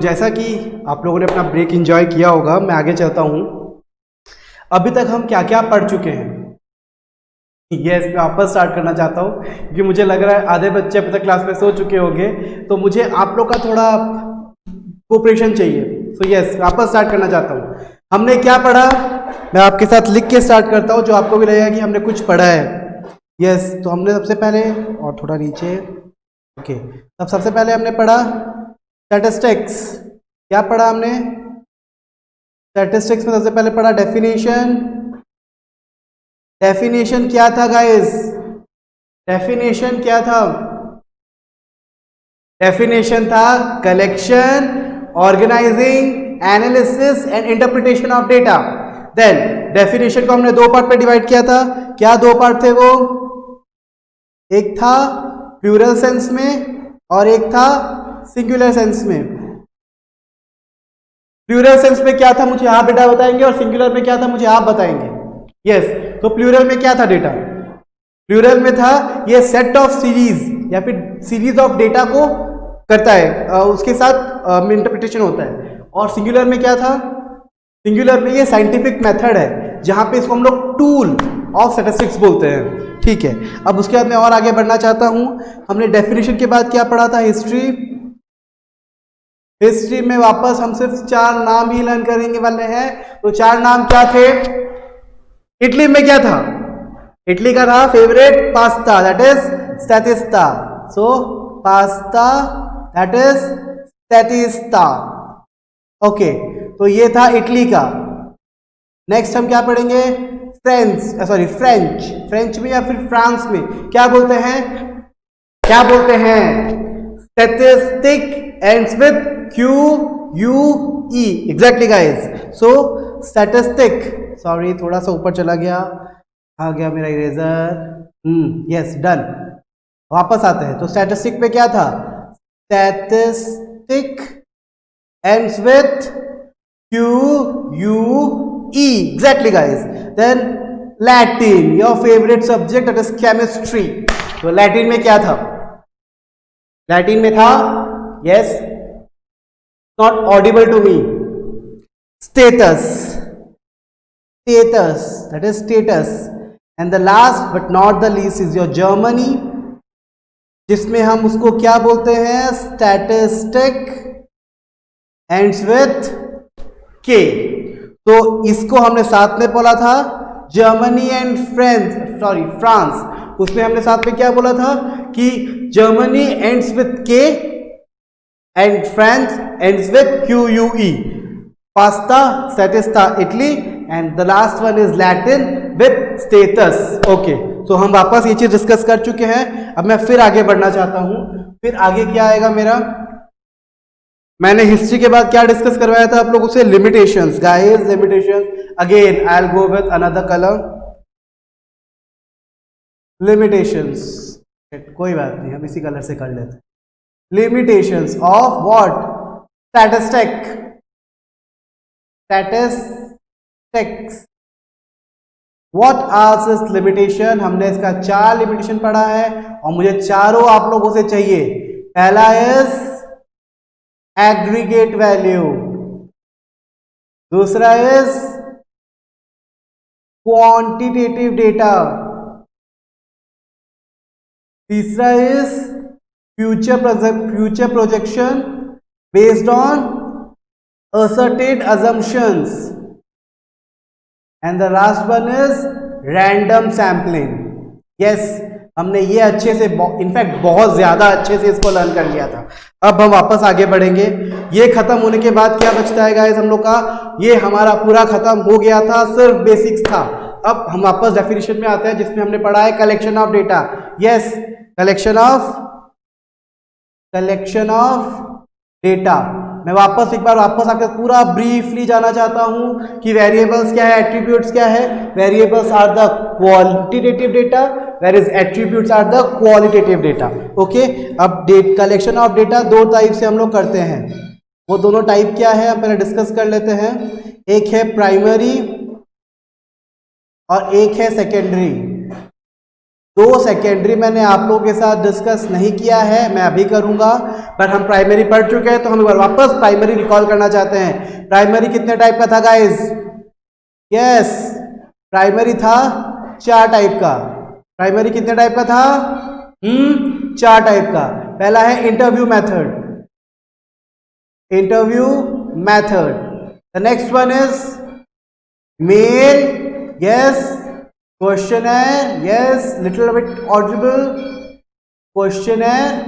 जैसा कि आप लोगों ने अपना ब्रेक एंजॉय किया होगा, मैं आगे चलता हूँ। अभी तक हम क्या क्या पढ़ चुके हैं, यस मैं वापस स्टार्ट करना चाहता हूँ क्योंकि मुझे लग रहा है आधे बच्चे अभी तक क्लास में सो चुके होंगे, तो मुझे आप लोग का थोड़ा कोऑपरेशन चाहिए। सो यस वापस स्टार्ट करना चाहता हूँ। हमने क्या पढ़ा, मैं आपके साथ लिख के स्टार्ट करता हूँ जो आपको भी लगेगा कि हमने कुछ पढ़ा है। यस तो हमने सबसे पहले, और थोड़ा नीचे, ओके, अब सबसे पहले हमने पढ़ा स्टैटिस्टिक्स। क्या पढ़ा हमने स्टैटिस्टिक्स में? सबसे पहले पढ़ा डेफिनेशन। डेफिनेशन क्या था गाइस? डेफिनेशन क्या था? डेफिनेशन था collection, organising, analysis and interpretation of data. Then definition को हमने दो पार्ट में डिवाइड किया था। क्या दो पार्ट थे वो? एक था प्लूरल सेंस में और एक था सिंगुलर सेंस में। प्लूरल सेंस में क्या था मुझे आप बेटा बताएंगे, और सिंगुलर में क्या था मुझे आप बताएंगे। यस तो प्लूरल में क्या था डेटा? प्लूरल में था ये सेट ऑफ सीरीज या फिर सीरीज ऑफ डेटा को करता है, उसके साथ इंटरप्रिटेशन होता है। और सिंगुलर में क्या था? सिंगुलर में ये साइंटिफिक मेथड है जहां पे इसको हम लोग टूल ऑफ स्टैटिस्टिक्स बोलते हैं। ठीक है, अब उसके बाद मैं और आगे बढ़ना चाहता हूं। हमने डेफिनेशन के बाद क्या पढ़ा था? हिस्ट्री। हिस्ट्री में वापस हम सिर्फ 4 नाम ही लर्न करेंगे वाले हैं। तो 4 नाम क्या थे? इटली में क्या था? इटली का था favourite pasta, that is statista. So pasta that is statista. Okay तो ये था इटली का। नेक्स्ट हम क्या पढ़ेंगे? फ्रेंच। फ्रेंच में या फिर फ्रांस में क्या बोलते हैं? क्या बोलते हैं? Statistic ends with QUE। Exactly guys. So statistic, sorry थोड़ा सा ऊपर चला गया, आ गया मेरा इरेजर। यस डन, वापस आते हैं। तो स्टैटिस्टिक में क्या था? Statistic ends with QUE। Exactly guys. Then Latin, your favourite subject, that is chemistry. तो लैटिन में क्या था? लैटिन में था, yes not audible to me, status. Status that is status. And the last but not the least is your Germany, जिसमें हम उसको क्या बोलते हैं? Statistic ends with K। तो इसको हमने साथ में बोला था जर्मनी एंड फ्रांस। उसमें हमने साथ में क्या बोला था कि Germany ends with K and France ends with QUE। Pasta, statista Italy, and the last one is Latin with status. Okay तो हम वापस ये चीज डिस्कस कर चुके हैं। अब मैं फिर आगे बढ़ना चाहता हूं। फिर आगे क्या आएगा मेरा? मैंने हिस्ट्री के बाद क्या डिस्कस करवाया था आप लोगों से? Limitations guys, limitations. Again I will go with another colour, limitations. कोई बात नहीं, हम इसी कलर से कर लेते हैं। Limitations of what? Statistic. Statistics. What are this limitation? हमने इसका 4 लिमिटेशन पढ़ा है और मुझे चारों आप लोगों से चाहिए। पहला इज एग्रीगेट वैल्यू, दूसरा इज क्वांटिटेटिव डेटा, तीसरा is future projection based on asserted assumptions, and the last one is random sampling. yes हमने ये अच्छे से, इनफैक्ट बहुत ज्यादा अच्छे से इसको लर्न कर लिया था। अब हम वापस आगे बढ़ेंगे। ये खत्म होने के बाद क्या बचता है गाइस हम लोग का? ये हमारा पूरा खत्म हो गया था, सिर्फ बेसिक्स था। अब हम वापस डेफिनेशन में आते हैं जिसमें हमने पढ़ा है collection of data. Yes collection of data. मैं वापस एक बार वापस आकर पूरा ब्रीफली जाना चाहता हूं कि वेरिएबल्स क्या है, एट्रीब्यूट्स क्या है। Variables are the quantitative data, where is attributes are the qualitative data. Okay अब कलेक्शन ऑफ डेटा 2 टाइप से हम लोग करते हैं। वो दोनों टाइप क्या है हम पहले डिस्कस कर लेते हैं। एक है प्राइमरी और एक है सेकेंडरी। तो सेकेंडरी मैंने आप लोगों के साथ डिस्कस नहीं किया है, मैं अभी करूंगा, पर हम प्राइमरी पढ़ चुके हैं तो हम वापस प्राइमरी रिकॉल करना चाहते हैं। प्राइमरी कितने टाइप का था गाइस? यस, प्राइमरी था 4 टाइप का। प्राइमरी कितने टाइप का था? 4 टाइप का। पहला है interview method, interview method. The next one is male, yes, questionnaire, yes, little bit audible, questionnaire,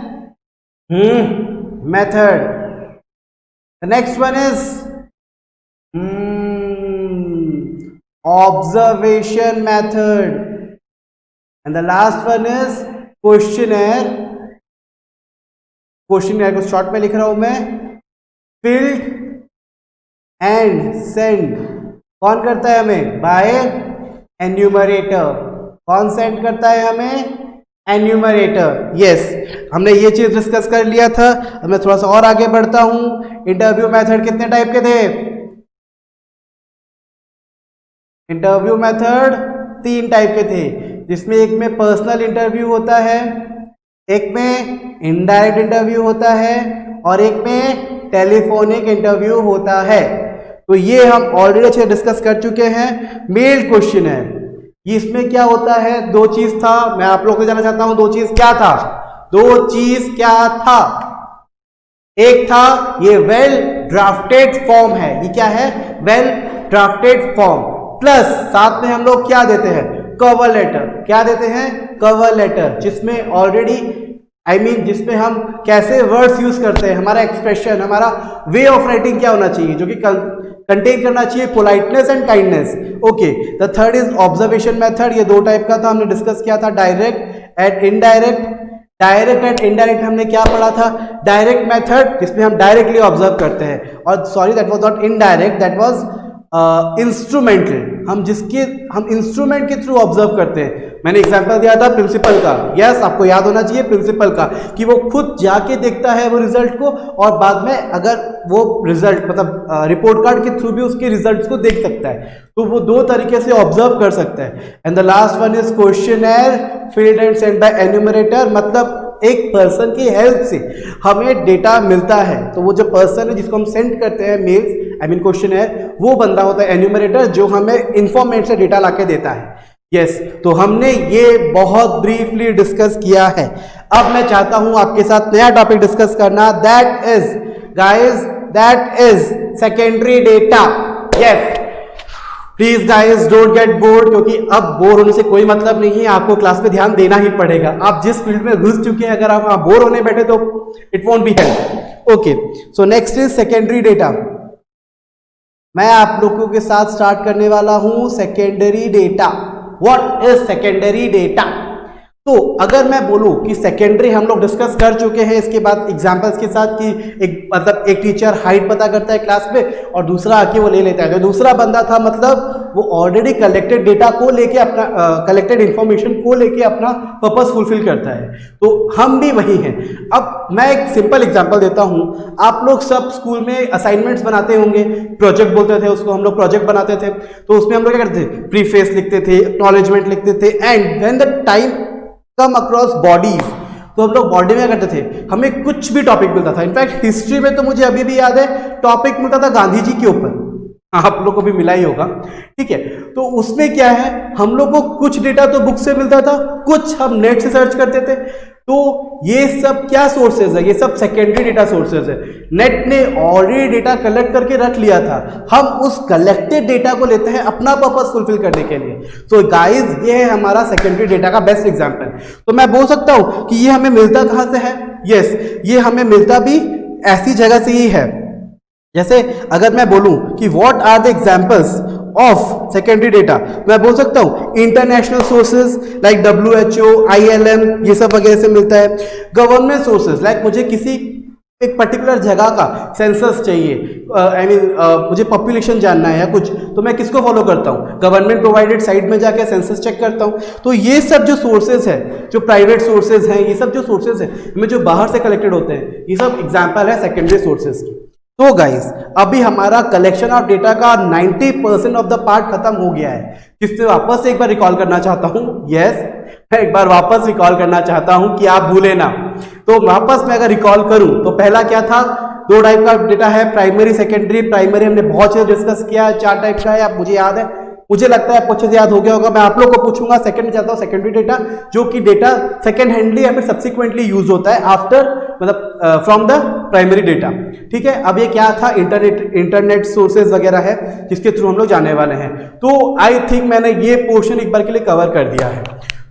method. The next one is observation method, and the last one is questionnaire. questionnaire को short में लिख रहा हूं मैं, filled and send। कौन करता है हमें? Bye enumerator. कौन सेंड करता है हमें? एन्यूमरेटर। यस, हमने ये चीज डिस्कस कर लिया था। अब मैं थोड़ा सा और आगे बढ़ता हूं। इंटरव्यू मेथड कितने टाइप के थे? इंटरव्यू मेथड 3 टाइप के थे, जिसमें एक में पर्सनल इंटरव्यू होता है, एक में इनडायरेक्ट इंटरव्यू होता है और एक में टेलीफोनिक इंटरव्यू होता है। तो ये हम ऑलरेडी अच्छे डिस्कस कर चुके हैं। मेल क्वेश्चन है, ये इसमें क्या होता है? 2 चीज था, मैं आप लोगों को जानना चाहता हूं 2 चीज क्या था? 2 चीज क्या था? एक था ये वेल ड्राफ्टेड फॉर्म है, ये क्या है? वेल ड्राफ्टेड फॉर्म, प्लस साथ में हम लोग क्या देते हैं? Cover letter. क्या देते हैं? कवर लेटर, जिसमें ऑलरेडी जिसमें हम कैसे वर्ड्स यूज करते हैं, हमारा एक्सप्रेशन, हमारा वे ऑफ राइटिंग क्या होना चाहिए, जो कि कंटेन करना चाहिए politeness and kindness. Okay, the third is observation method. ये 2 टाइप का था, हमने डिस्कस किया था, direct and indirect. Direct and indirect हमने क्या पढ़ा था? डायरेक्ट मेथड, जिसमें हम डायरेक्टली ऑब्जर्व करते हैं, और sorry that was not indirect, that was instrumental. हम इंस्ट्रूमेंट के थ्रू ऑब्जर्व करते हैं। मैंने एग्जांपल दिया था प्रिंसिपल का, यस, आपको याद होना चाहिए प्रिंसिपल का, कि वो खुद जाके देखता है वो रिजल्ट को, और बाद में अगर वो रिजल्ट मतलब रिपोर्ट कार्ड के थ्रू भी उसके रिजल्ट्स को देख सकता है। तो वो 2 तरीके से ऑब्जर्व कर सकता है। And the last one is questionnaire filled and send by enumerator. मतलब एक पर्सन की हेल्प से हमें डेटा मिलता है, तो वो जो पर्सन है जिसको हम सेंड करते हैं मेल्स, क्वेश्चनर, वो बंदा होता है एन्यूमरेटर, जो हमें इंफॉर्मेट से डेटा लाके देता है। यस, तो हमने ये बहुत ब्रीफली डिस्कस किया है। अब मैं चाहता हूं आपके साथ नया टॉपिक डिस्कस करना, that is guys, that is secondary data. Yes, please guys don't get bored, क्योंकि अब बोर होने से कोई मतलब नहीं है, आपको क्लास पे ध्यान देना ही पड़ेगा। आप जिस फील्ड में घुस चुके हैं, अगर आप वहां बोर होने बैठे तो it won't be help. Okay, so next is secondary data. मैं आप लोगों के साथ स्टार्ट करने वाला हूं secondary data. What is secondary data? तो अगर मैं बोलूं कि सेकेंडरी हम लोग डिस्कस कर चुके हैं, इसके बाद एग्जांपल्स के साथ, कि एक टीचर हाइट पता करता है क्लास में और दूसरा आके वो ले लेता है। जो दूसरा बंदा था, मतलब वो ऑलरेडी कलेक्टेड डेटा को लेके अपना कलेक्टेड इंफॉर्मेशन को लेके अपना पर्पस फुलफिल करता है। तो हम भी वही हैं। अब मैं एक सिंपल एग्जांपल देता हूं। आप लोग सब स्कूल में असाइनमेंट्स बनाते होंगे, प्रोजेक्ट बोलते थे उसको, हम लोग प्रोजेक्ट बनाते थे। तो उसमें हम लोग क्या करते थे? प्रीफेस लिखते थे, एक्नॉलेजमेंट लिखते थे, and when the time come across bodies, तो हम लोग बॉडी में करते थे, हमें कुछ भी टॉपिक मिलता था। इनफैक्ट हिस्ट्री में तो मुझे अभी भी याद है, टॉपिक मिलता था गांधी जी के ऊपर, आप लोग को भी मिला ही होगा, ठीक है। तो उसमें क्या है, हम लोग को कुछ डेटा तो बुक से मिलता था, कुछ हम नेट से सर्च करते थे। तो ये सब क्या सोर्सेज है? ये सब सेकेंडरी डेटा सोर्सेज है। नेट ने ऑलरेडी डेटा कलेक्ट करके रख लिया था, हम उस कलेक्टेड डेटा को लेते हैं अपना पर्पस फुलफिल करने के लिए। तो गाइस, ये है हमारा सेकेंडरी डेटा का बेस्ट एग्जांपल। तो मैं बोल सकता हूं कि ये हमें मिलता कहां से है? यस, ये हमें मिलता भी ऐसी जगह से ही है। जैसे अगर मैं बोलूं कि what are the examples of secondary data, मैं बोल सकता हूं international sources like WHO, ILM, ये सब वगैरह से मिलता है। गवर्नमेंट सोर्सेज लाइक मुझे किसी एक पर्टिकुलर जगह का सेंसस चाहिए, मुझे पॉपुलेशन जानना है या कुछ, तो मैं किसको फॉलो करता हूँ? गवर्नमेंट प्रोवाइडेड साइट में जाके सेंसस चेक करता हूँ। तो ये सब जो सोर्सेज है, जो प्राइवेट सोर्सेज हैं, ये सब जो सोर्सेज है, हमें जो बाहर से कलेक्टेड होते हैं, ये सब एग्जाम्पल है सेकेंडरी सोर्सेज की। तो गाइस अभी हमारा कलेक्शन ऑफ डेटा का 90% ऑफ द पार्ट खत्म हो गया है। किससे वापस से एक बार रिकॉल करना चाहता हूं, यस मैं एक बार वापस रिकॉल करना चाहता हूं कि आप भूले ना। तो वापस मैं अगर रिकॉल करूं तो पहला क्या था, दो टाइप का डेटा है, प्राइमरी सेकेंडरी। प्राइमरी हमने बहुत चीज डिस्कस किया है, 4 टाइप का है, आप मुझे याद है, मुझे लगता है आपको अच्छे से याद हो गया होगा। मैं आप लोग को पूछूंगा सेकंड में जाता हूं, सेकेंडरी डेटा जो कि डेटा सेकंड हैंडली या फिर सब्सिक्वेंटली यूज होता है आफ्टर मतलब फ्रॉम द प्राइमरी डेटा। ठीक है, अब ये क्या था, इंटरनेट सोर्सेज वगैरह है जिसके थ्रू हम लोग जाने वाले हैं। तो आई थिंक मैंने ये पोर्शन एक बार के लिए कवर कर दिया है।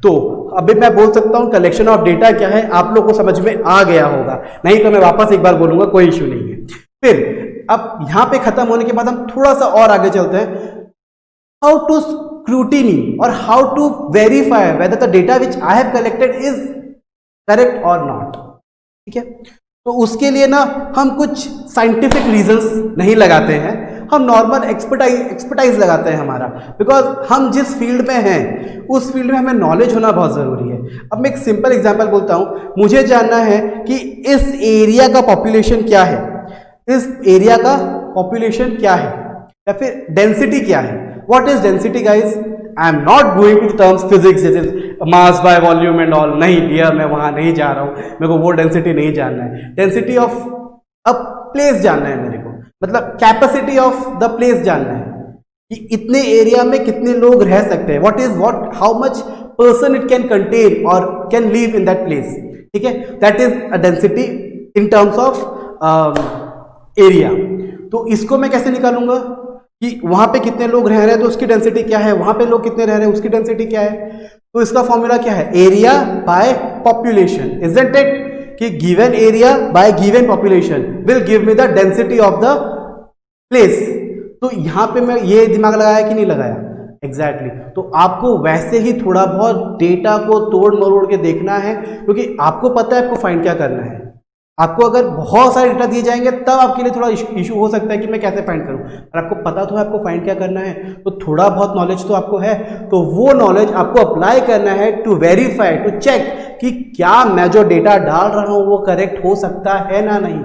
तो अभी मैं बोल सकता हूं कलेक्शन ऑफ डेटा क्या है, आप लोग को समझ में आ गया होगा, नहीं तो मैं वापस एक बार बोलूंगा, कोई इश्यू नहीं है। फिर अब यहां पे खत्म होने के बाद हम थोड़ा सा और आगे चलते हैं, how to scrutiny or how to verify whether the data which I have collected is correct or not। ठीक है, तो उसके लिए ना हम कुछ साइंटिफिक रीजंस नहीं लगाते हैं, हम नॉर्मल एक्सपर्टाइज लगाते हैं हमारा, बिकॉज हम जिस फील्ड में हैं उस फील्ड में हमें नॉलेज होना बहुत जरूरी है। अब मैं एक सिंपल एग्जांपल बोलता हूं, मुझे जानना है कि इस एरिया का पॉपुलेशन क्या है, इस एरिया का पॉपुलेशन क्या है या फिर डेंसिटी क्या है। What is density guys? I am not going to terms physics, this is mass by volume and all, नहीं डियर मैं वहां नहीं जा रहा हूं, मेरे को वो डेंसिटी नहीं जानना है। डेंसिटी ऑफ अ प्लेस जानना है मेरे को, मतलब कैपेसिटी ऑफ द प्लेस जानना है कि इतने एरिया में कितने लोग रह सकते हैं, how much person it can contain और can live in that place. ठीक है, that is a density in terms of area. तो इसको मैं कैसे निकालूंगा कि वहां पे कितने लोग रह रहे हैं तो उसकी डेंसिटी क्या है, वहां पे लोग कितने रह रहे हैं उसकी डेंसिटी क्या है। तो इसका फॉर्मूला क्या है, area by population, isn't it, कि given area by given population will give me the density of the place. तो यहां पे मैं ये दिमाग लगाया कि नहीं लगाया, एग्जैक्टली तो आपको वैसे ही थोड़ा बहुत डेटा को तोड़ मरोड़ के देखना है, क्योंकि आपको पता है आपको फाइंड क्या करना है। आपको अगर बहुत सारे डेटा दिए जाएंगे तब आपके लिए थोड़ा इशू हो सकता है कि मैं कैसे फाइंड करूं, और आपको पता तो है आपको फाइंड क्या करना है, तो थोड़ा बहुत नॉलेज तो आपको है, तो वो नॉलेज आपको अप्लाई करना है टू वेरीफाई, टू चेक कि क्या मैं जो डेटा डाल रहा हूं वो करेक्ट हो सकता है ना नहीं।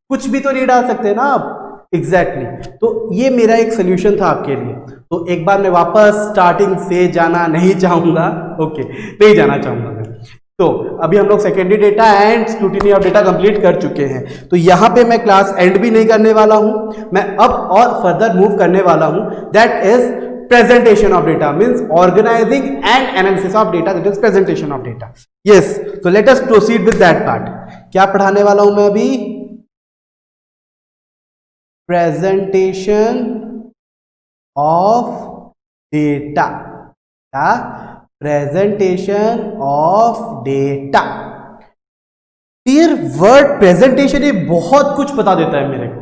कुछ भी तो नहीं डाल सकते ना आप, एग्जैक्टली तो ये मेरा एक सोल्यूशन था आपके लिए। तो एक बार मैं वापस स्टार्टिंग से जाना नहीं चाहूंगा, ओके नहीं जाना चाहूंगा मैं। तो अभी हम लोग secondary data and scrutiny of data complete कर चुके हैं, तो यहां पे मैं क्लास एंड भी नहीं करने वाला हूं, मैं अब और फर्दर मूव करने वाला हूं, that is presentation of data, means organizing and analysis of data, that is presentation of data. Yes, तो let us proceed with that part. क्या पढ़ाने वाला हूं मैं अभी, प्रेजेंटेशन ऑफ डेटा, क्या, presentation of data. Dear word presentation ये बहुत कुछ बता देता है मेरे को,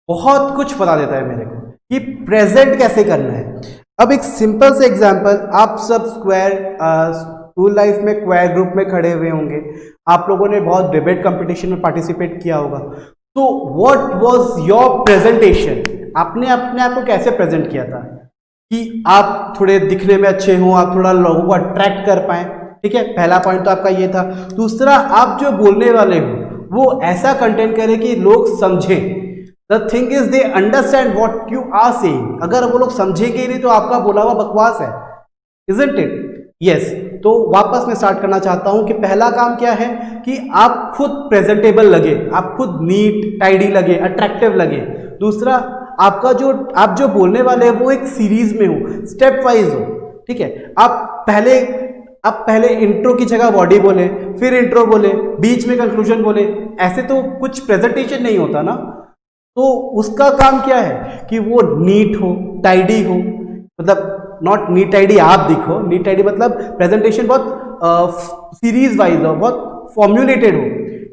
बहुत कुछ बता देता है मेरे को कि प्रेजेंट कैसे करना है। अब एक सिंपल से एग्जांपल, आप सब स्कूल लाइफ में क्वेयर ग्रुप में खड़े हुए होंगे, आप लोगों ने बहुत डिबेट कंपटीशन में पार्टिसिपेट किया होगा, तो व्हाट वाज योर प्रेजेंटेशन, आपने अपने आप को कैसे प्रेजेंट किया था कि आप थोड़े दिखने में अच्छे हों, आप थोड़ा लोगों को अट्रैक्ट कर पाए। ठीक है, पहला पॉइंट तो आपका ये था। दूसरा, आप जो बोलने वाले हो वो ऐसा कंटेंट करें कि लोग समझें, the thing is they understand what you are saying. अगर वो लोग समझेंगे ही नहीं तो आपका बोला हुआ बकवास है, इजंट इट। यस, तो वापस मैं स्टार्ट करना चाहता हूं कि पहला काम क्या है कि आप खुद प्रेजेंटेबल लगे, आप खुद नीट टाइडी लगे, अट्रैक्टिव लगे। दूसरा, आपका आप जो बोलने वाले हैं वो एक सीरीज में हो, स्टेप वाइज हो। ठीक है, आप पहले इंट्रो की जगह बॉडी बोले, फिर इंट्रो बोले, बीच में कंक्लूजन बोले, ऐसे तो कुछ प्रेजेंटेशन नहीं होता ना। तो उसका काम क्या है कि वो नीट हो, टाइडी हो, मतलब नॉट नीट टाइडी आप दिखो, नीट टाइडी मतलब प्रेजेंटेशन बहुत सीरीज वाइज हो, बहुत फॉर्म्युलेटेड हो।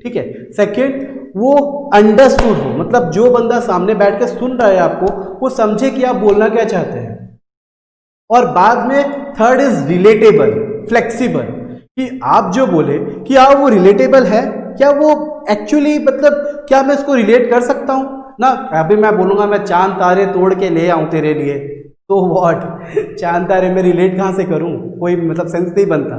ठीक है, सेकेंड, वो अंडरस्टूड हो, मतलब जो बंदा सामने बैठ के सुन रहा है आपको वो समझे कि आप बोलना क्या चाहते हैं। और बाद में थर्ड इज रिलेटेबल, फ्लेक्सिबल, कि आप जो बोले क्या वो रिलेटेबल है, क्या वो एक्चुअली मतलब क्या मैं इसको रिलेट कर सकता हूं ना। अभी मैं बोलूंगा मैं चांद तारे तोड़ के ले आऊं तेरे लिए, तो व्हाट, चांद तारे में रिलेट कहां से करूं, कोई मतलब सेंस नहीं बनता।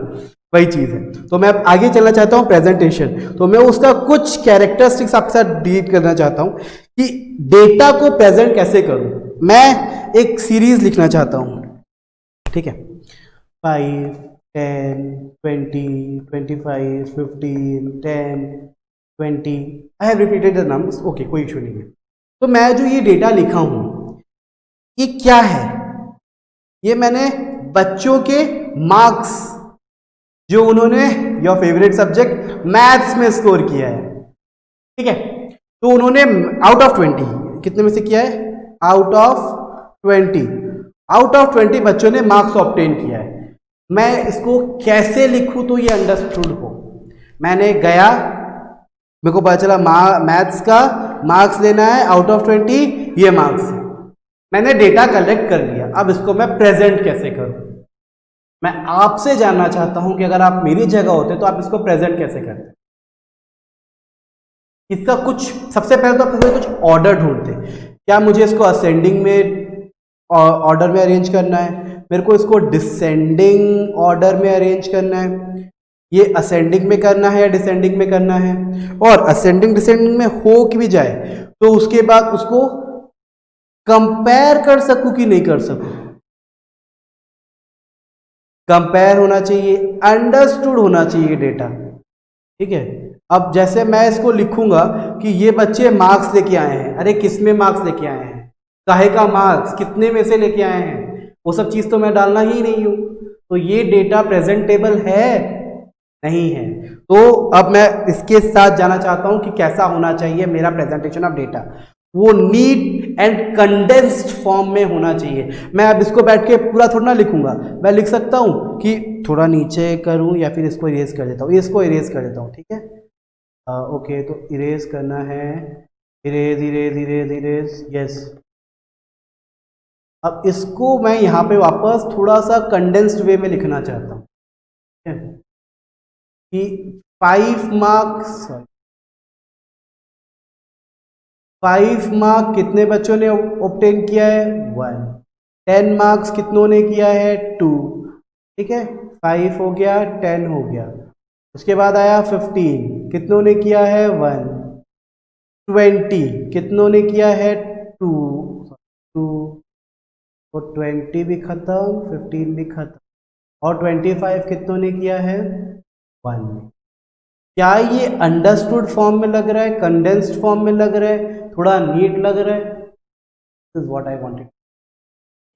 वही चीज है। तो मैं अब आगे चलना चाहता हूं प्रेजेंटेशन। तो मैं उसका कुछ कैरेक्टरिस्टिक्स आपके साथ डील करना चाहता हूं कि डेटा को प्रेजेंट कैसे करूं। मैं एक सीरीज लिखना चाहता हूं, ठीक है, 5 10 20 25 15 10 20, I have repeated the numbers, okay, कोई इशू नहीं है। तो मैं जो ये डेटा लिखा हूं ये क्या है? ये मैंने बच्चों के मार्क्स जो उन्होंने योर फेवरेट सब्जेक्ट मैथ्स में स्कोर किया है, ठीक है। तो उन्होंने आउट ऑफ 20 कितने में से किया है? आउट ऑफ 20, आउट ऑफ 20 बच्चों ने मार्क्स ऑब्टेन किया है। मैं इसको कैसे लिखूं तो ये अंडरस्टूड हो। मैंने गया, मेरे को पता चला मैथ्स का मार्क्स लेना है आउट ऑफ 20, ये मार्क्स है। मैंने डेटा कलेक्ट कर लिया, अब इसको मैं प्रेजेंट कैसे करूं? मैं आपसे जानना चाहता हूं कि अगर आप मेरी जगह होते तो आप इसको प्रेजेंट कैसे करते? इसका कुछ सबसे पहले तो आपको कुछ ऑर्डर ढूंढते। क्या मुझे इसको असेंडिंग में ऑर्डर में अरेंज करना है, मेरे को इसको डिसेंडिंग ऑर्डर में अरेंज करना है, ये असेंडिंग में करना है या डिसेंडिंग में करना है, और असेंडिंग डिसेंडिंग में हो कि भी जाए तो उसके बाद उसको कंपेयर कर सकूं कि नहीं कर सकूं? कंपेयर होना चाहिए, अंडरस्टूड होना चाहिए डेटा, ठीक है। अब जैसे मैं इसको लिखूंगा कि ये बच्चे मार्क्स लेके आए हैं, अरे किसमें मार्क्स लेके आए हैं, काहे का मार्क्स, कितने में से लेके आए हैं, वो सब चीज तो मैं डालना ही नहीं हूं। तो ये डेटा प्रेजेंटेबल है नहीं है। तो अब मैं इसके साथ जाना चाहता हूं कि कैसा होना चाहिए मेरा प्रेजेंटेशन ऑफ डेटा। वो नीट एंड कंडेंस्ड फॉर्म में होना चाहिए। मैं अब इसको बैठ के पूरा थोड़ा ना लिखूंगा, मैं लिख सकता हूं कि थोड़ा नीचे करूं या फिर इसको इरेज कर देता हूं, इसको इरेज कर देता हूं, ठीक है। ओके, तो इरेज करना है, erase erase erase erase, yes. अब इसको मैं यहाँ पे वापस थोड़ा सा कंडेंस्ड वे में लिखना चाहता हूँ, ठीक है, कि 5 मार्क्स 5 मार्क कितने बच्चों ने ऑब्टेन किया है? 1। 10 मार्क्स कितनों ने किया है? 2, ठीक है। 5 हो गया, 10 हो गया। उसके बाद आया 15, कितनों ने किया है? 1। 20 कितनों ने किया है? 2 2, और 20 भी खत्म, 15 भी खत्म, और 25 कितनों ने किया है? 1। क्या ये अंडरस्टूड फॉर्म में लग रहा है, कंडेंस्ड फॉर्म में लग रहा है, थोड़ा नीट लग रहा है? This is what I wanted,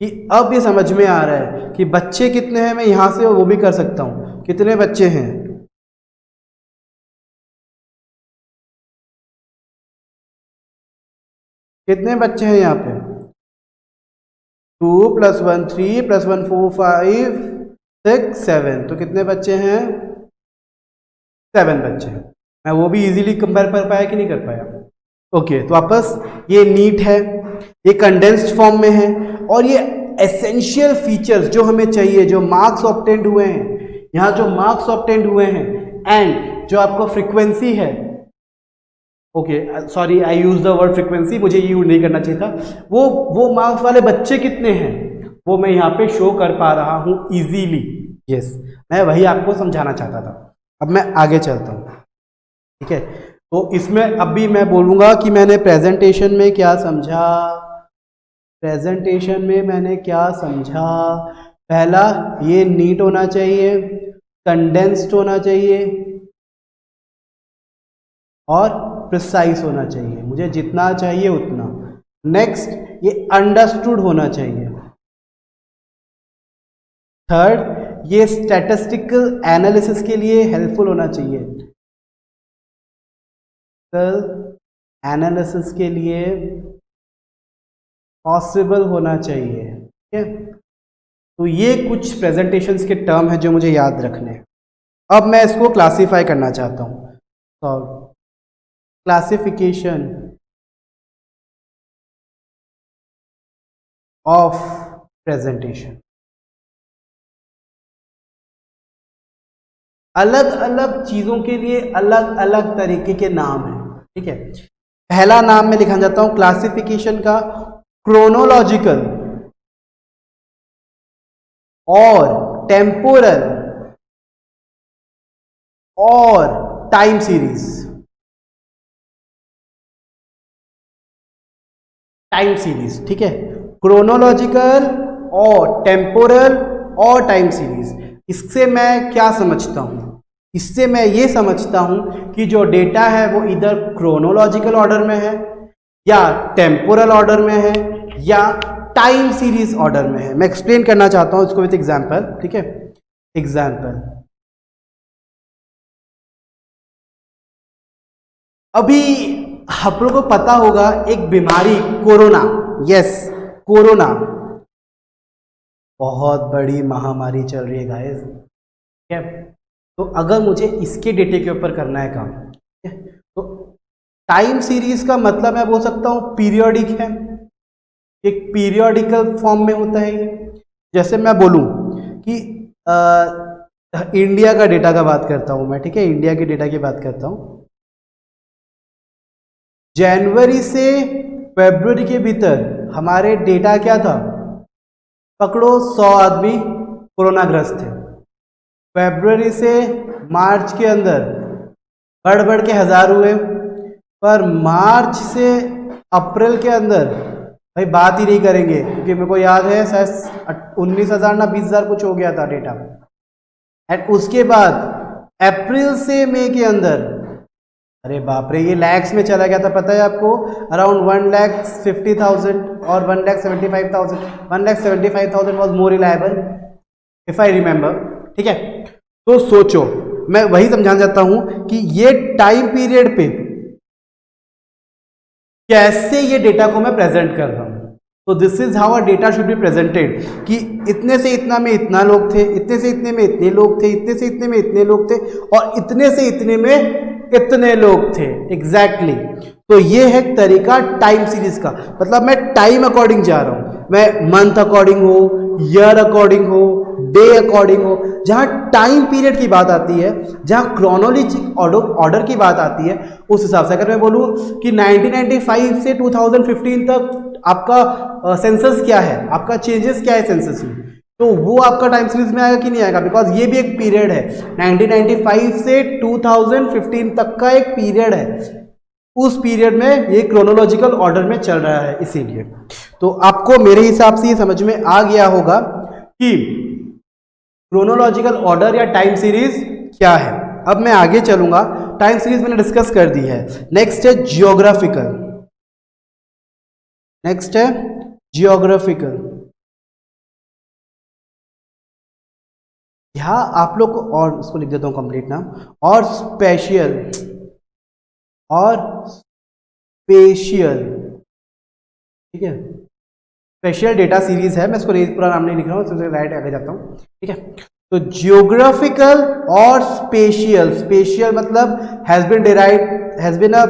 कि अब ये समझ में आ रहा है कि बच्चे कितने हैं, मैं यहां से वो भी कर सकता हूं, कितने बच्चे हैं, कितने बच्चे हैं यहाँ पे? 2 + 1 3 + 1 4 5 6 7, तो कितने बच्चे हैं? 7 बच्चे हैं। मैं वो भी इजीली कंपेयर कर पाया कि नहीं कर पाया? ओके, तो वापस ये नीट है, ये कंडेंस्ड फॉर्म में है, और ये एसेंशियल फीचर्स जो हमें चाहिए, जो मार्क्स ऑब्टेंड हुए हैं, यहाँ जो मार्क्स ऑब्टेंड हुए हैं, एंड जो आपको फ्रीक्वेंसी है, okay sorry I use the word frequency, मुझे यूज नहीं करना चाहिए था, वो मार्क्स वाले बच्चे कितने हैं वो मैं यहाँ पे शो कर पा रहा हूँ इजीली। यस, मैं वही आपको समझाना चाहता था। अब मैं आगे चलता हूँ, ठीक है। तो इसमें अभी मैं बोलूँगा कि मैंने प्रेजेंटेशन में क्या समझा। प्रेजेंटेशन में मैंने क्या समझा? पहला, ये नीट होना चाहिए, कंडेंस्ड होना चाहिए, और प्रिसाइज होना चाहिए, मुझे जितना चाहिए उतना। नेक्स्ट, ये अंडरस्टूड होना चाहिए। थर्ड, ये स्टैटिस्टिकल एनालिसिस के लिए हेल्पफुल होना चाहिए, एनालिसिस के लिए पॉसिबल होना चाहिए, ठीक है। तो ये कुछ प्रेजेंटेशंस के टर्म है जो मुझे याद रखने हैं। अब मैं इसको क्लासीफाई करना चाहता हूँ। तो क्लासिफिकेशन ऑफ प्रेजेंटेशन, अलग अलग चीजों के लिए अलग अलग तरीके के नाम हैं, ठीक है। पहला नाम मैं लिखना चाहता हूं क्लासिफिकेशन का, क्रोनोलॉजिकल और टेम्पोरल और टाइम सीरीज। टाइम सीरीज, ठीक है, क्रोनोलॉजिकल और टेम्पोरल और टाइम सीरीज। इससे मैं क्या समझता हूं? इससे मैं ये समझता हूं कि जो डेटा है वो इधर क्रोनोलॉजिकल ऑर्डर में है, या टेम्पोरल ऑर्डर में है, या टाइम सीरीज ऑर्डर में है। मैं एक्सप्लेन करना चाहता हूं इसको विथ एग्जांपल, ठीक है। एग्जांपल, अभी आप लोगों को पता होगा एक बीमारी कोरोना, यस कोरोना, बहुत बड़ी महामारी चल रही है गाइस, ठीक है। तो अगर मुझे इसके डेटे के ऊपर करना है काम, ठीक है, तो टाइम सीरीज का मतलब मैं बोल सकता हूं पीरियोडिक है, एक पीरियोडिकल फॉर्म में होता है ये। जैसे मैं बोलूं कि इंडिया का डेटा का बात करता हूं मैं, ठीक है, इंडिया के डेटा की बात करता हूं। जनवरी से फरवरी के भीतर हमारे डेटा क्या था, पकड़ो 100 आदमी कोरोना ग्रस्त थे। फरवरी से मार्च के अंदर बढ़ बढ़ के 1000 हुए, पर मार्च से अप्रैल के अंदर भाई बात ही नहीं करेंगे, क्योंकि मेरे को याद है शायद 19,000 ना 20,000 कुछ हो गया था डेटा। एंड उसके बाद अप्रैल से मई के अंदर, अरे बाप रे, ये लैक्स में चला गया था, पता है आपको, अराउंड 1,50,000 और 1,75,000। 1,75,000 was more reliable if I remember, ठीक है। तो सोचो, मैं वही समझाना चाहता हूं कि ये टाइम पीरियड पे कैसे ये डेटा को मैं प्रेजेंट कर रहा हूं। तो this is how a data should be presented, कि इतने से इतना में इतना लोग थे, इतने से इतने में इतने लोग थे, इतने से इतने में इतने लोग थे, और इतने से इतने में कितने लोग थे, एग्जैक्टली तो ये है तरीका टाइम सीरीज का। मतलब मैं टाइम अकॉर्डिंग जा रहा हूं, मैं मंथ अकॉर्डिंग हो, ईयर अकॉर्डिंग हो, डे अकॉर्डिंग हो। जहां टाइम पीरियड की बात आती है, जहां क्रोनोलॉजिक ऑर्डर की बात आती है, उस हिसाब से अगर मैं बोलूं कि 1995 से 2015 तक आपका सेंसस क्या है, आपका चेंजेस क्या है सेंसस में, तो वो आपका टाइम सीरीज में आएगा कि नहीं आएगा, बिकॉज ये भी एक पीरियड है। 1995 से 2015 तक का एक पीरियड है, उस पीरियड में ये क्रोनोलॉजिकल ऑर्डर में चल रहा है, इसीलिए। तो आपको मेरे हिसाब से ये समझ में आ गया होगा कि क्रोनोलॉजिकल ऑर्डर या टाइम सीरीज क्या है। अब मैं आगे चलूंगा, टाइम सीरीज मैंने डिस्कस कर दी है। नेक्स्ट है जियोग्राफिकल। नेक्स्ट है जियोग्राफिकल। यहां आप लोग को, और उसको लिख देता हूं कंप्लीट नाम, और स्पेशियल, और स्पेशियल, ठीक है, स्पेशल डेटा सीरीज है। मैं इसको पूरा नाम नहीं लिख रहा हूँ, इससे राइट आगे जाता हूँ, ठीक है। तो जियोग्राफिकल और स्पेशियल, स्पेशियल मतलब has been derive, has been a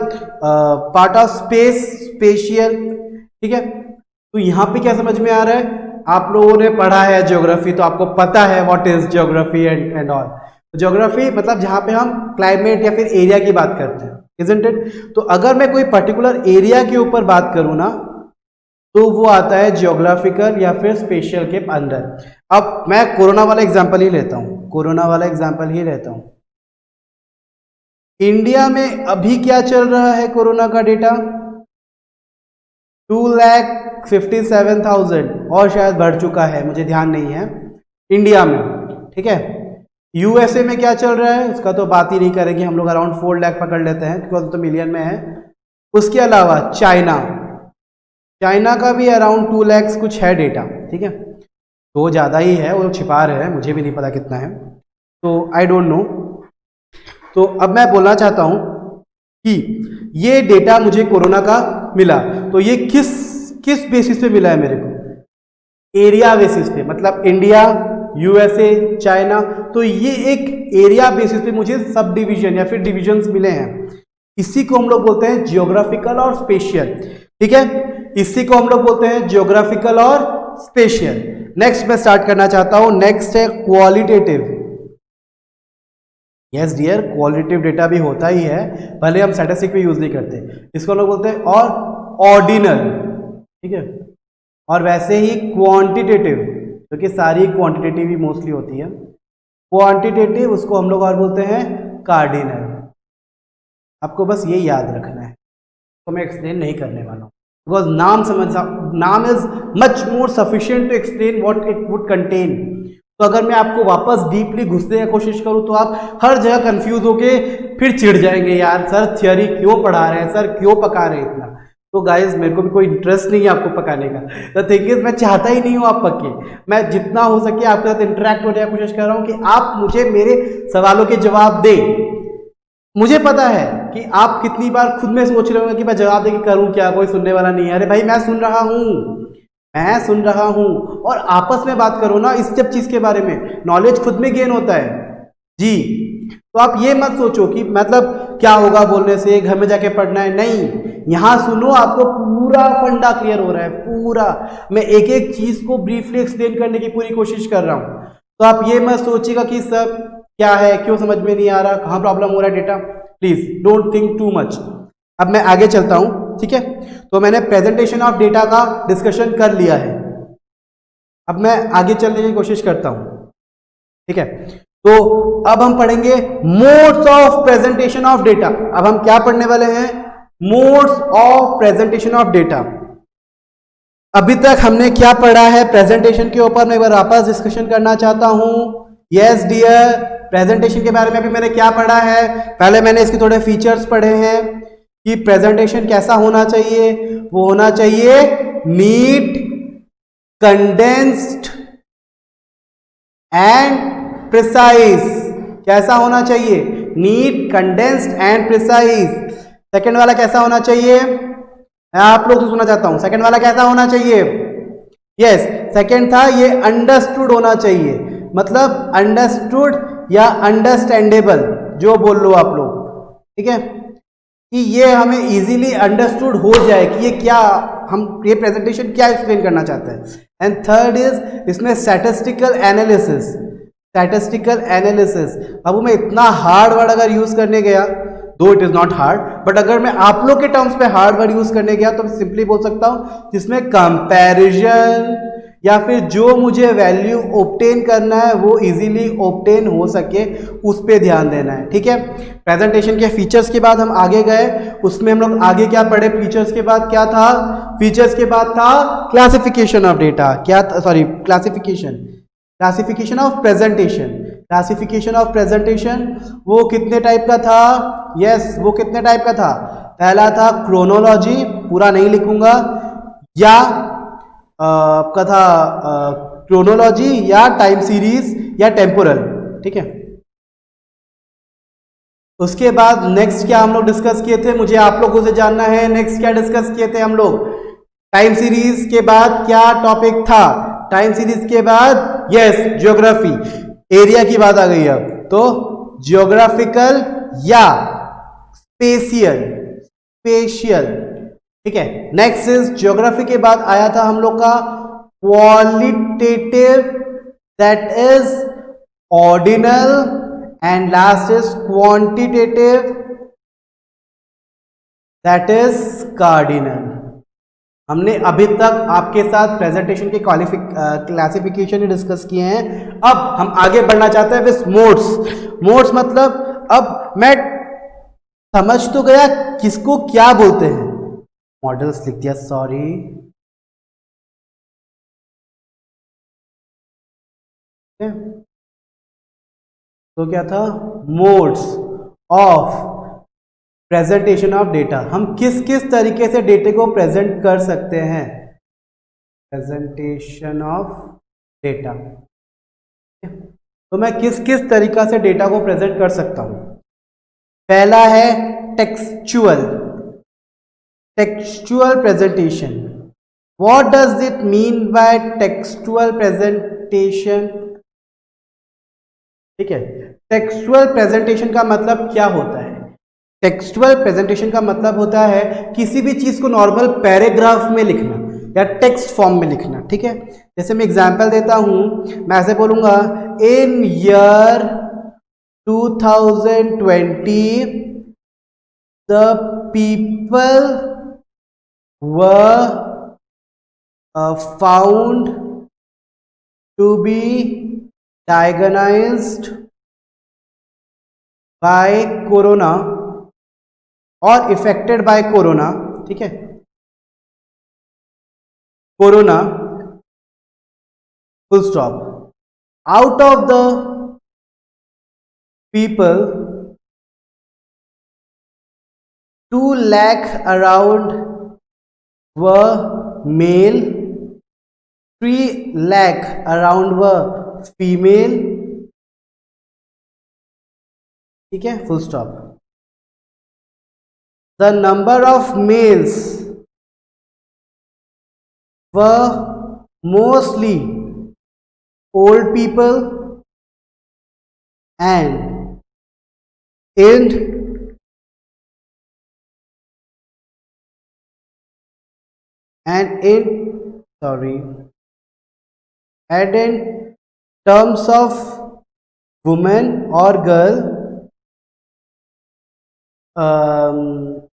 part of space, spatial, ठीक है। तो यहां पे क्या समझ में आ रहा है, आप लोगों ने पढ़ा है ज्योग्राफी, तो आपको पता है what is geography and all. Geography मतलब जहां पे हम क्लाइमेट या फिर एरिया की बात करते हैं, इजंट इट। तो अगर मैं कोई पर्टिकुलर एरिया के ऊपर बात करूं ना, तो वो आता है जियोग्राफिकल या फिर स्पेशियल के अंदर। अब मैं कोरोना वाला एग्जांपल ही लेता हूं, कोरोना वाला एग्जांपल ही लेता हूं। इंडिया में अभी क्या चल रहा है कोरोना का डेटा, 2,57,000, और शायद बढ़ चुका है, मुझे ध्यान नहीं है, इंडिया में, ठीक है। यूएसए में क्या चल रहा है उसका तो बात ही नहीं करेंगे हम लोग, अराउंड 4 लाख पकड़ लेते हैं क्योंकि तो मिलियन में है। उसके अलावा चाइना, चाइना का भी अराउंड 2 लाख कुछ है डेटा, ठीक है। तो ज़्यादा ही है, वो छिपा रहे हैं, मुझे भी नहीं पता कितना है, तो आई डोंट नो। तो अब मैं बोलना चाहता हूं कि ये डेटा मुझे कोरोना का मिला, तो ये किस किस बेसिस पे मिला है मेरे को, एरिया बेसिस पे, मतलब इंडिया, यूएसए, चाइना। तो ये एक एरिया बेसिस पे मुझे सब डिवीजन या फिर डिविजन्स मिले हैं। इसी को हम लोग बोलते हैं जियोग्राफिकल और स्पेशियल, ठीक है। इसी को हम लोग बोलते हैं जियोग्राफिकल और स्पेशियल। नेक्स्ट मैं स्टार्ट करना चाहता हूं, नेक्स्ट है qualitative. Yes dear, qualitative data भी होता ही है, भले हम स्टैटिस्टिक पे यूज नहीं करते, इसको लोग बोलते हैं और ऑर्डिनल, ठीक है। और वैसे ही क्वांटिटेटिव, क्योंकि सारी क्वांटिटेटिव ही मोस्टली होती है। क्वांटिटेटिव उसको हम लोग और बोलते हैं कार्डिनल। आपको बस ये याद रखना है, तो मैं एक्सप्लेन नहीं करने वाला हूँ, बिकॉज नाम is much more sufficient to explain what it would contain. तो अगर मैं आपको वापस डीपली घुसने की कोशिश करूं तो आप हर जगह कंफ्यूज होके फिर चिढ़ जाएंगे, यार सर थियोरी क्यों पढ़ा रहे हैं, सर क्यों पका रहे हैं इतना। तो गाइज मेरे को भी कोई इंटरेस्ट नहीं है आपको पकाने का। द थिंग इज मैं चाहता ही नहीं हूँ आप पके, मैं जितना हो सके आपके साथ इंटरेक्ट होने की कोशिश कर रहा हूँ कि आप मुझे मेरे सवालों के जवाब दें। मुझे पता है कि आप कितनी बार खुद में सोच रहे होंगे कि मैं जवाब देके करूं क्या, कोई सुनने वाला नहीं है। अरे भाई मैं सुन रहा हूं, मैं सुन रहा हूं। और आपस में बात करो ना इस सब चीज के बारे में, नॉलेज खुद में गेन होता है जी। तो आप ये मत सोचो कि मतलब क्या होगा बोलने से, घर में जाके पढ़ना है, नहीं, यहां सुनो, आपको पूरा फंडा क्लियर हो रहा है पूरा। मैं एक एक चीज को ब्रीफली एक्सप्लेन करने की पूरी कोशिश कर रहा हूं। तो आप ये मत सोचिएगा कि सर क्या है, क्यों समझ में नहीं आ रहा, कहां प्रॉब्लम हो रहा है data. Please don't think too much. अब मैं आगे चलता हूं, ठीक है। तो मैंने प्रेजेंटेशन ऑफ डेटा का डिस्कशन कर लिया है, अब मैं आगे चलने की कोशिश करता हूं, ठीक है। तो अब हम पढ़ेंगे modes of presentation of data. अब हम क्या पढ़ने वाले हैं, modes of presentation of data. अभी तक हमने क्या पढ़ा है प्रेजेंटेशन के ऊपर, मैं एक बार वापस डिस्कशन करना चाहता हूं। यस डियर, प्रेजेंटेशन के बारे में अभी मैंने क्या पढ़ा है, पहले मैंने इसके थोड़े फीचर्स पढ़े हैं कि प्रेजेंटेशन कैसा होना चाहिए। वो होना चाहिए नीट, कंडेंस्ड एंड प्रिसाइज। कैसा होना चाहिए, neat, condensed and precise. Second वाला कैसा होना चाहिए, मैं आप लोग से सुनना चाहता हूं, सेकंड वाला कैसा होना चाहिए। यस, सेकंड था ये अंडरस्टूड होना चाहिए, मतलब अंडरस्टूड या अंडरस्टैंडेबल, जो बोल लो आप लोग, ठीक है, कि ये हमें इजीली अंडरस्टूड हो जाए कि ये क्या, हम ये प्रेजेंटेशन क्या एक्सप्लेन करना चाहते हैं। एंड थर्ड इज इसमें स्टैटिस्टिकल एनालिसिस। स्टैटिस्टिकल एनालिसिस, अब मैं इतना हार्ड वर्ड अगर यूज करने गया, दो it is not hard, but अगर मैं आप लोग के टर्म्स पे हार्ड वर्ड यूज करने गया तो मैं सिंपली बोल सकता हूं जिसमें कंपैरिजन या फिर जो मुझे वैल्यू ऑब्टेन करना है वो इजीली ऑब्टेन हो सके, उस पे ध्यान देना है, ठीक है। प्रेजेंटेशन के फीचर्स के बाद हम आगे गए, उसमें हम लोग आगे क्या पढ़े, फीचर्स के बाद क्या था, फीचर्स के बाद था क्लासिफिकेशन ऑफ डेटा, क्या, sorry, classification of presentation. Classification of presentation वो कितने टाइप का था, यस वो कितने टाइप का था, पहला था क्रोनोलॉजी, पूरा नहीं लिखूंगा, या आपका था क्रोनोलॉजी या टाइम सीरीज या टेम्पोरल, ठीक है। उसके बाद नेक्स्ट क्या हम लोग डिस्कस किए थे, मुझे आप लोगों से जानना है नेक्स्ट क्या डिस्कस किए थे हम लोग। टाइम सीरीज के बाद क्या टॉपिक था, टाइम सीरीज के बाद यस ज्योग्राफी, एरिया की बात आ गई। अब तो ज्योग्राफिकल या स्पेशियल, स्पेशियल, ठीक है। नेक्स्ट इज ज्योग्राफी के बाद आया था हम लोग का qualitative, that is ordinal, and last is quantitative, that is cardinal. हमने अभी तक आपके साथ प्रेजेंटेशन के क्लासिफिकेशन डिस्कस किए हैं। अब हम आगे बढ़ना चाहते हैं विद मोड्स। मोड्स मतलब अब मैं समझ तो गया किसको क्या बोलते हैं, मॉडल्स लिख दिया, सॉरी, तो क्या था, modes of presentation of data. हम किस किस तरीके से डेटे को प्रेजेंट कर सकते हैं, प्रेजेंटेशन ऑफ डेटा, तो मैं किस किस तरीका से डेटा को प्रेजेंट कर सकता हूं। पहला है textual, textual presentation. What does it mean by textual presentation, ठीक है। टेक्सचुअल प्रेजेंटेशन का मतलब क्या होता है, टेक्सचुअल प्रेजेंटेशन का मतलब होता है किसी भी चीज को नॉर्मल पैराग्राफ में लिखना या टेक्स्ट फॉर्म में लिखना, ठीक है। जैसे मैं एग्जांपल देता हूं, मैं ऐसे बोलूंगा, in year 2020 the people were found to be diagnosed by corona और इफेक्टेड बाय कोरोना, ठीक है, corona, full stop. Out of the people, 2 lakh around were male, 3 lakh around were female, ठीक है, full stop. The number of males were mostly old people and in terms of woman or girl,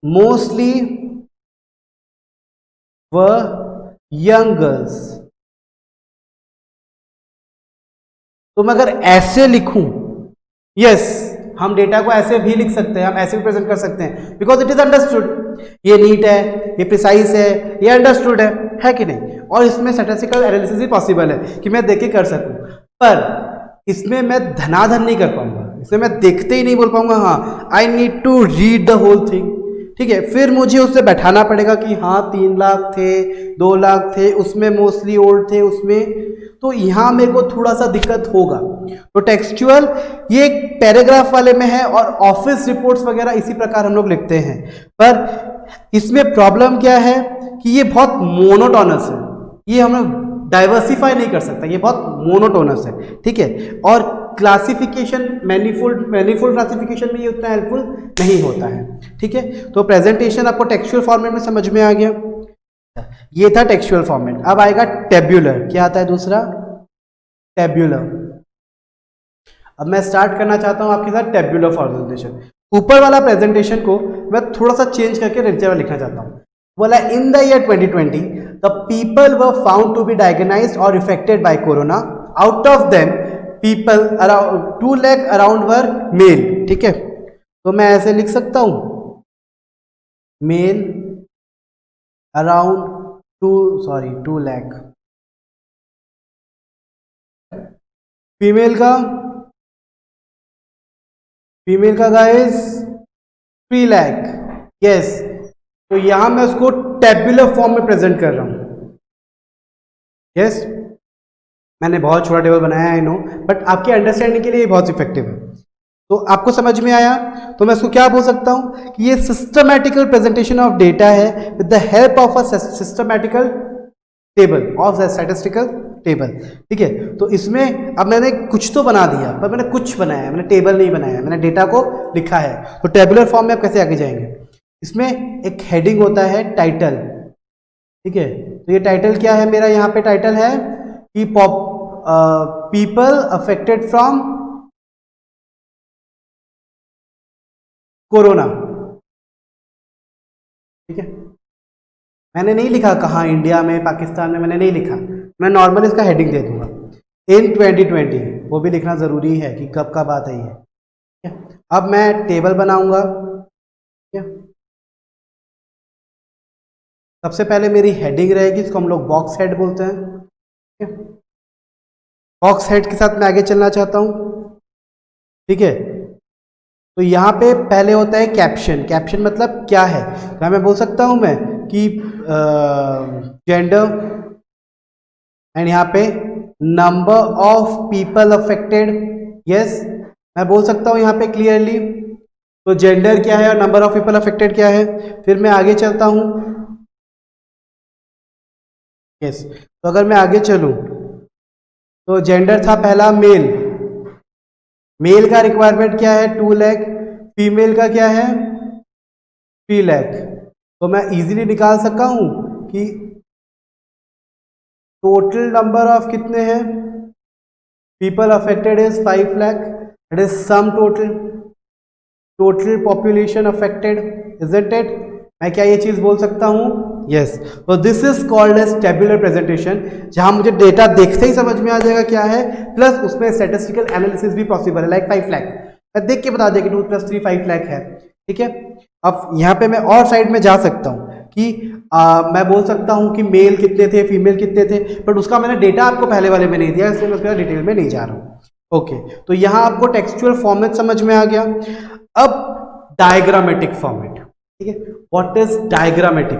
mostly were young girls. तो मैं अगर ऐसे लिखूं, yes, हम data को ऐसे भी लिख सकते हैं, हम ऐसे भी प्रेजेंट कर सकते हैं, बिकॉज इट इज अंडरस्टूड। ये नीट है, ये प्रिसाइज है, ये अंडरस्टूड है कि नहीं? और इसमें स्टैटिस्टिकल एनालिसिस भी पॉसिबल है कि मैं देख के कर सकूं, पर इसमें मैं धनाधन नहीं कर पाऊंगा, इसमें मैं देखते ही नहीं बोल पाऊंगा हाँ I need to read the whole thing, ठीक है। फिर मुझे उससे बैठाना पड़ेगा कि हाँ 3 लाख थे, 2 लाख थे, उसमें मोस्टली ओल्ड थे, उसमें, तो यहाँ मेरे को थोड़ा सा दिक्कत होगा। तो टेक्सचुअल ये एक पैराग्राफ वाले में है और ऑफिस रिपोर्ट्स वगैरह इसी प्रकार हम लोग लिखते हैं, पर इसमें प्रॉब्लम क्या है कि ये बहुत मोनोटोनस है, ये हम लोग डाइवर्सिफाई नहीं कर सकता, ये बहुत मोनोटोनस है, ठीक है। और क्लासिफिकेशन मैनीफोल्ड क्लासिफिकेशन में ये उतना हेल्पफुल नहीं होता है, ठीक है। तो प्रेजेंटेशन आपको टेक्सचुअल फॉर्मेट में समझ में आ गया, ये था टेक्सचुअल फॉर्मेट। अब आएगा टेब्यूलर, क्या आता है दूसरा? टेब्यूलर। अब मैं स्टार्ट करना चाहता हूं आपके साथ टेब्यूलर प्रेजेंटेशन। ऊपर वाला प्रेजेंटेशन को मैं थोड़ा सा चेंज करके नीचे वाला लिखना चाहता हूं। बोला in the year 2020 the people were found to be diagnosed और affected by corona, out of them people around 2 lakh around were male, ठीक है। तो मैं ऐसे लिख सकता हूं, मेल अराउंड 2 lakh, फीमेल का गाइस 3 lakh, यस। तो यहां मैं उसको टेबुलर फॉर्म में प्रेजेंट कर रहा हूं, यस। मैंने बहुत छोटा टेबल बनाया है, आई नो, बट आपके अंडरस्टैंडिंग के लिए ये बहुत इफेक्टिव है। तो आपको समझ में आया, तो मैं इसको क्या बोल सकता हूं कि ये सिस्टमैटिकल प्रेजेंटेशन ऑफ डेटा है with the help of a systematical table और स्टैटिस्टिकल टेबल, ठीक है। तो इसमें अब मैंने कुछ तो बना दिया, पर मैंने कुछ बनाया, मैंने टेबल नहीं बनाया, मैंने डेटा को लिखा है। तो टेबुलर फॉर्म में आप कैसे आगे जाएंगे? इसमें एक हेडिंग होता है टाइटल, ठीक है। तो ये टाइटल क्या है मेरा? यहाँ पे टाइटल है कि पीपल अफेक्टेड फ्रॉम कोरोना, ठीक है। मैंने नहीं लिखा कहाँ, इंडिया में, पाकिस्तान में, मैंने नहीं लिखा, मैं नॉर्मल इसका हेडिंग दे दूंगा इन 2020, वो भी लिखना जरूरी है कि कब का बात है ये, ठीक है। अब मैं टेबल बनाऊंगा, ठीक है। सबसे पहले मेरी हेडिंग रहेगी, इसको हम लोग बॉक्स हेड बोलते हैं, ठीक है। बॉक्स हेड के साथ मैं आगे चलना चाहता हूं, ठीक है। तो यहाँ पे पहले होता है कैप्शन। कैप्शन मतलब क्या है? क्या मैं बोल सकता हूं मैं कि जेंडर एंड यहाँ पे number of people affected, yes, मैं बोल सकता हूं यहाँ पे क्लियरली। तो जेंडर क्या है और नंबर ऑफ पीपल अफेक्टेड क्या है। फिर मैं आगे चलता हूं, यस। तो अगर मैं आगे चलूं तो जेंडर था पहला मेल, मेल का रिक्वायरमेंट क्या है? 2 lakh, फीमेल का क्या है? 3 lakh। तो मैं इजीली निकाल सकता हूं कि टोटल नंबर ऑफ कितने हैं? People affected is 5 lakh, it is some total population affected, isn't it? मैं क्या ये चीज बोल सकता हूं? यस। तो this is called as tabular presentation, जहां मुझे डेटा देखते ही समझ में आ जाएगा क्या है, प्लस उसमें स्टैटिस्टिकल एनालिसिस भी पॉसिबल है, लाइक 5 lakh। मैं देख के बता दिया कि 2 + 3 5 लाख है, ठीक है। अब यहाँ पे मैं और साइड में जा सकता हूँ कि मैं बोल सकता हूँ कि मेल कितने थे, फीमेल कितने थे, बट उसका मैंने डेटा आपको पहले वाले में नहीं दिया, इसलिए मैं उसके डिटेल में नहीं जा रहा हूँ। ओके, तो यहाँ आपको टेक्सचुअल फॉर्मेट समझ में आ गया। अब डायग्रामेटिक फॉर्मेट, ठीक है। What is diagrammatic?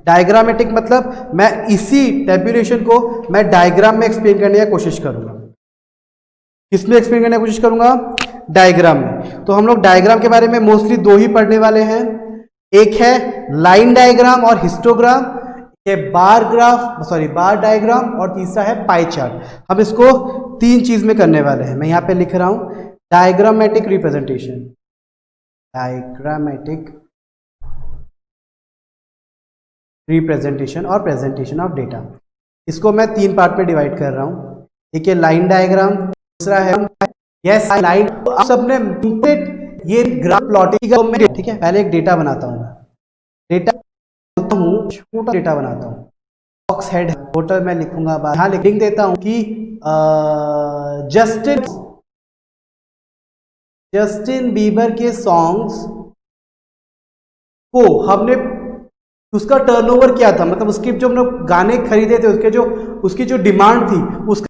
डायग्रामेटिक मतलब मैं इसी टेबुलेशन को मैं डायग्राम में एक्सप्लेन करने की कोशिश करूंगा। किसमें एक्सप्लेन करने की कोशिश करूंगा? डायग्राम में। तो हम लोग डायग्राम के बारे में मोस्टली 2 ही पढ़ने वाले हैं, एक है लाइन डायग्राम और हिस्टोग्राम, बार डायग्राम, और तीसरा है पाई चार्ट। हम इसको 3 चीज में करने वाले हैं। मैं यहां पे लिख रहा हूं डायग्रामेटिक रिप्रेजेंटेशन, डायग्रामेटिक रिप्रेजेंटेशन और प्रेजेंटेशन ऑफ डेटा। इसको मैं 3 पार्ट में डिवाइड कर रहा हूं। एक है लाइन डायग्राम, दूसरा है यस लाइन। तो सबने ये ग्राफ प्लॉटिंग, ठीक है। पहले एक डेटा बनाता हूं, डेटा हूं, छोटा डेटा बनाता हूं। बॉक्स हेड होटल में लिखूंगा, यहां लिख देता हूं कि जस्टिन बीबर के सॉन्ग्स को हमने, उसका टर्नओवर क्या था, मतलब उसके जो हमने गाने खरीदे थे, उसकी जो डिमांड थी, उसका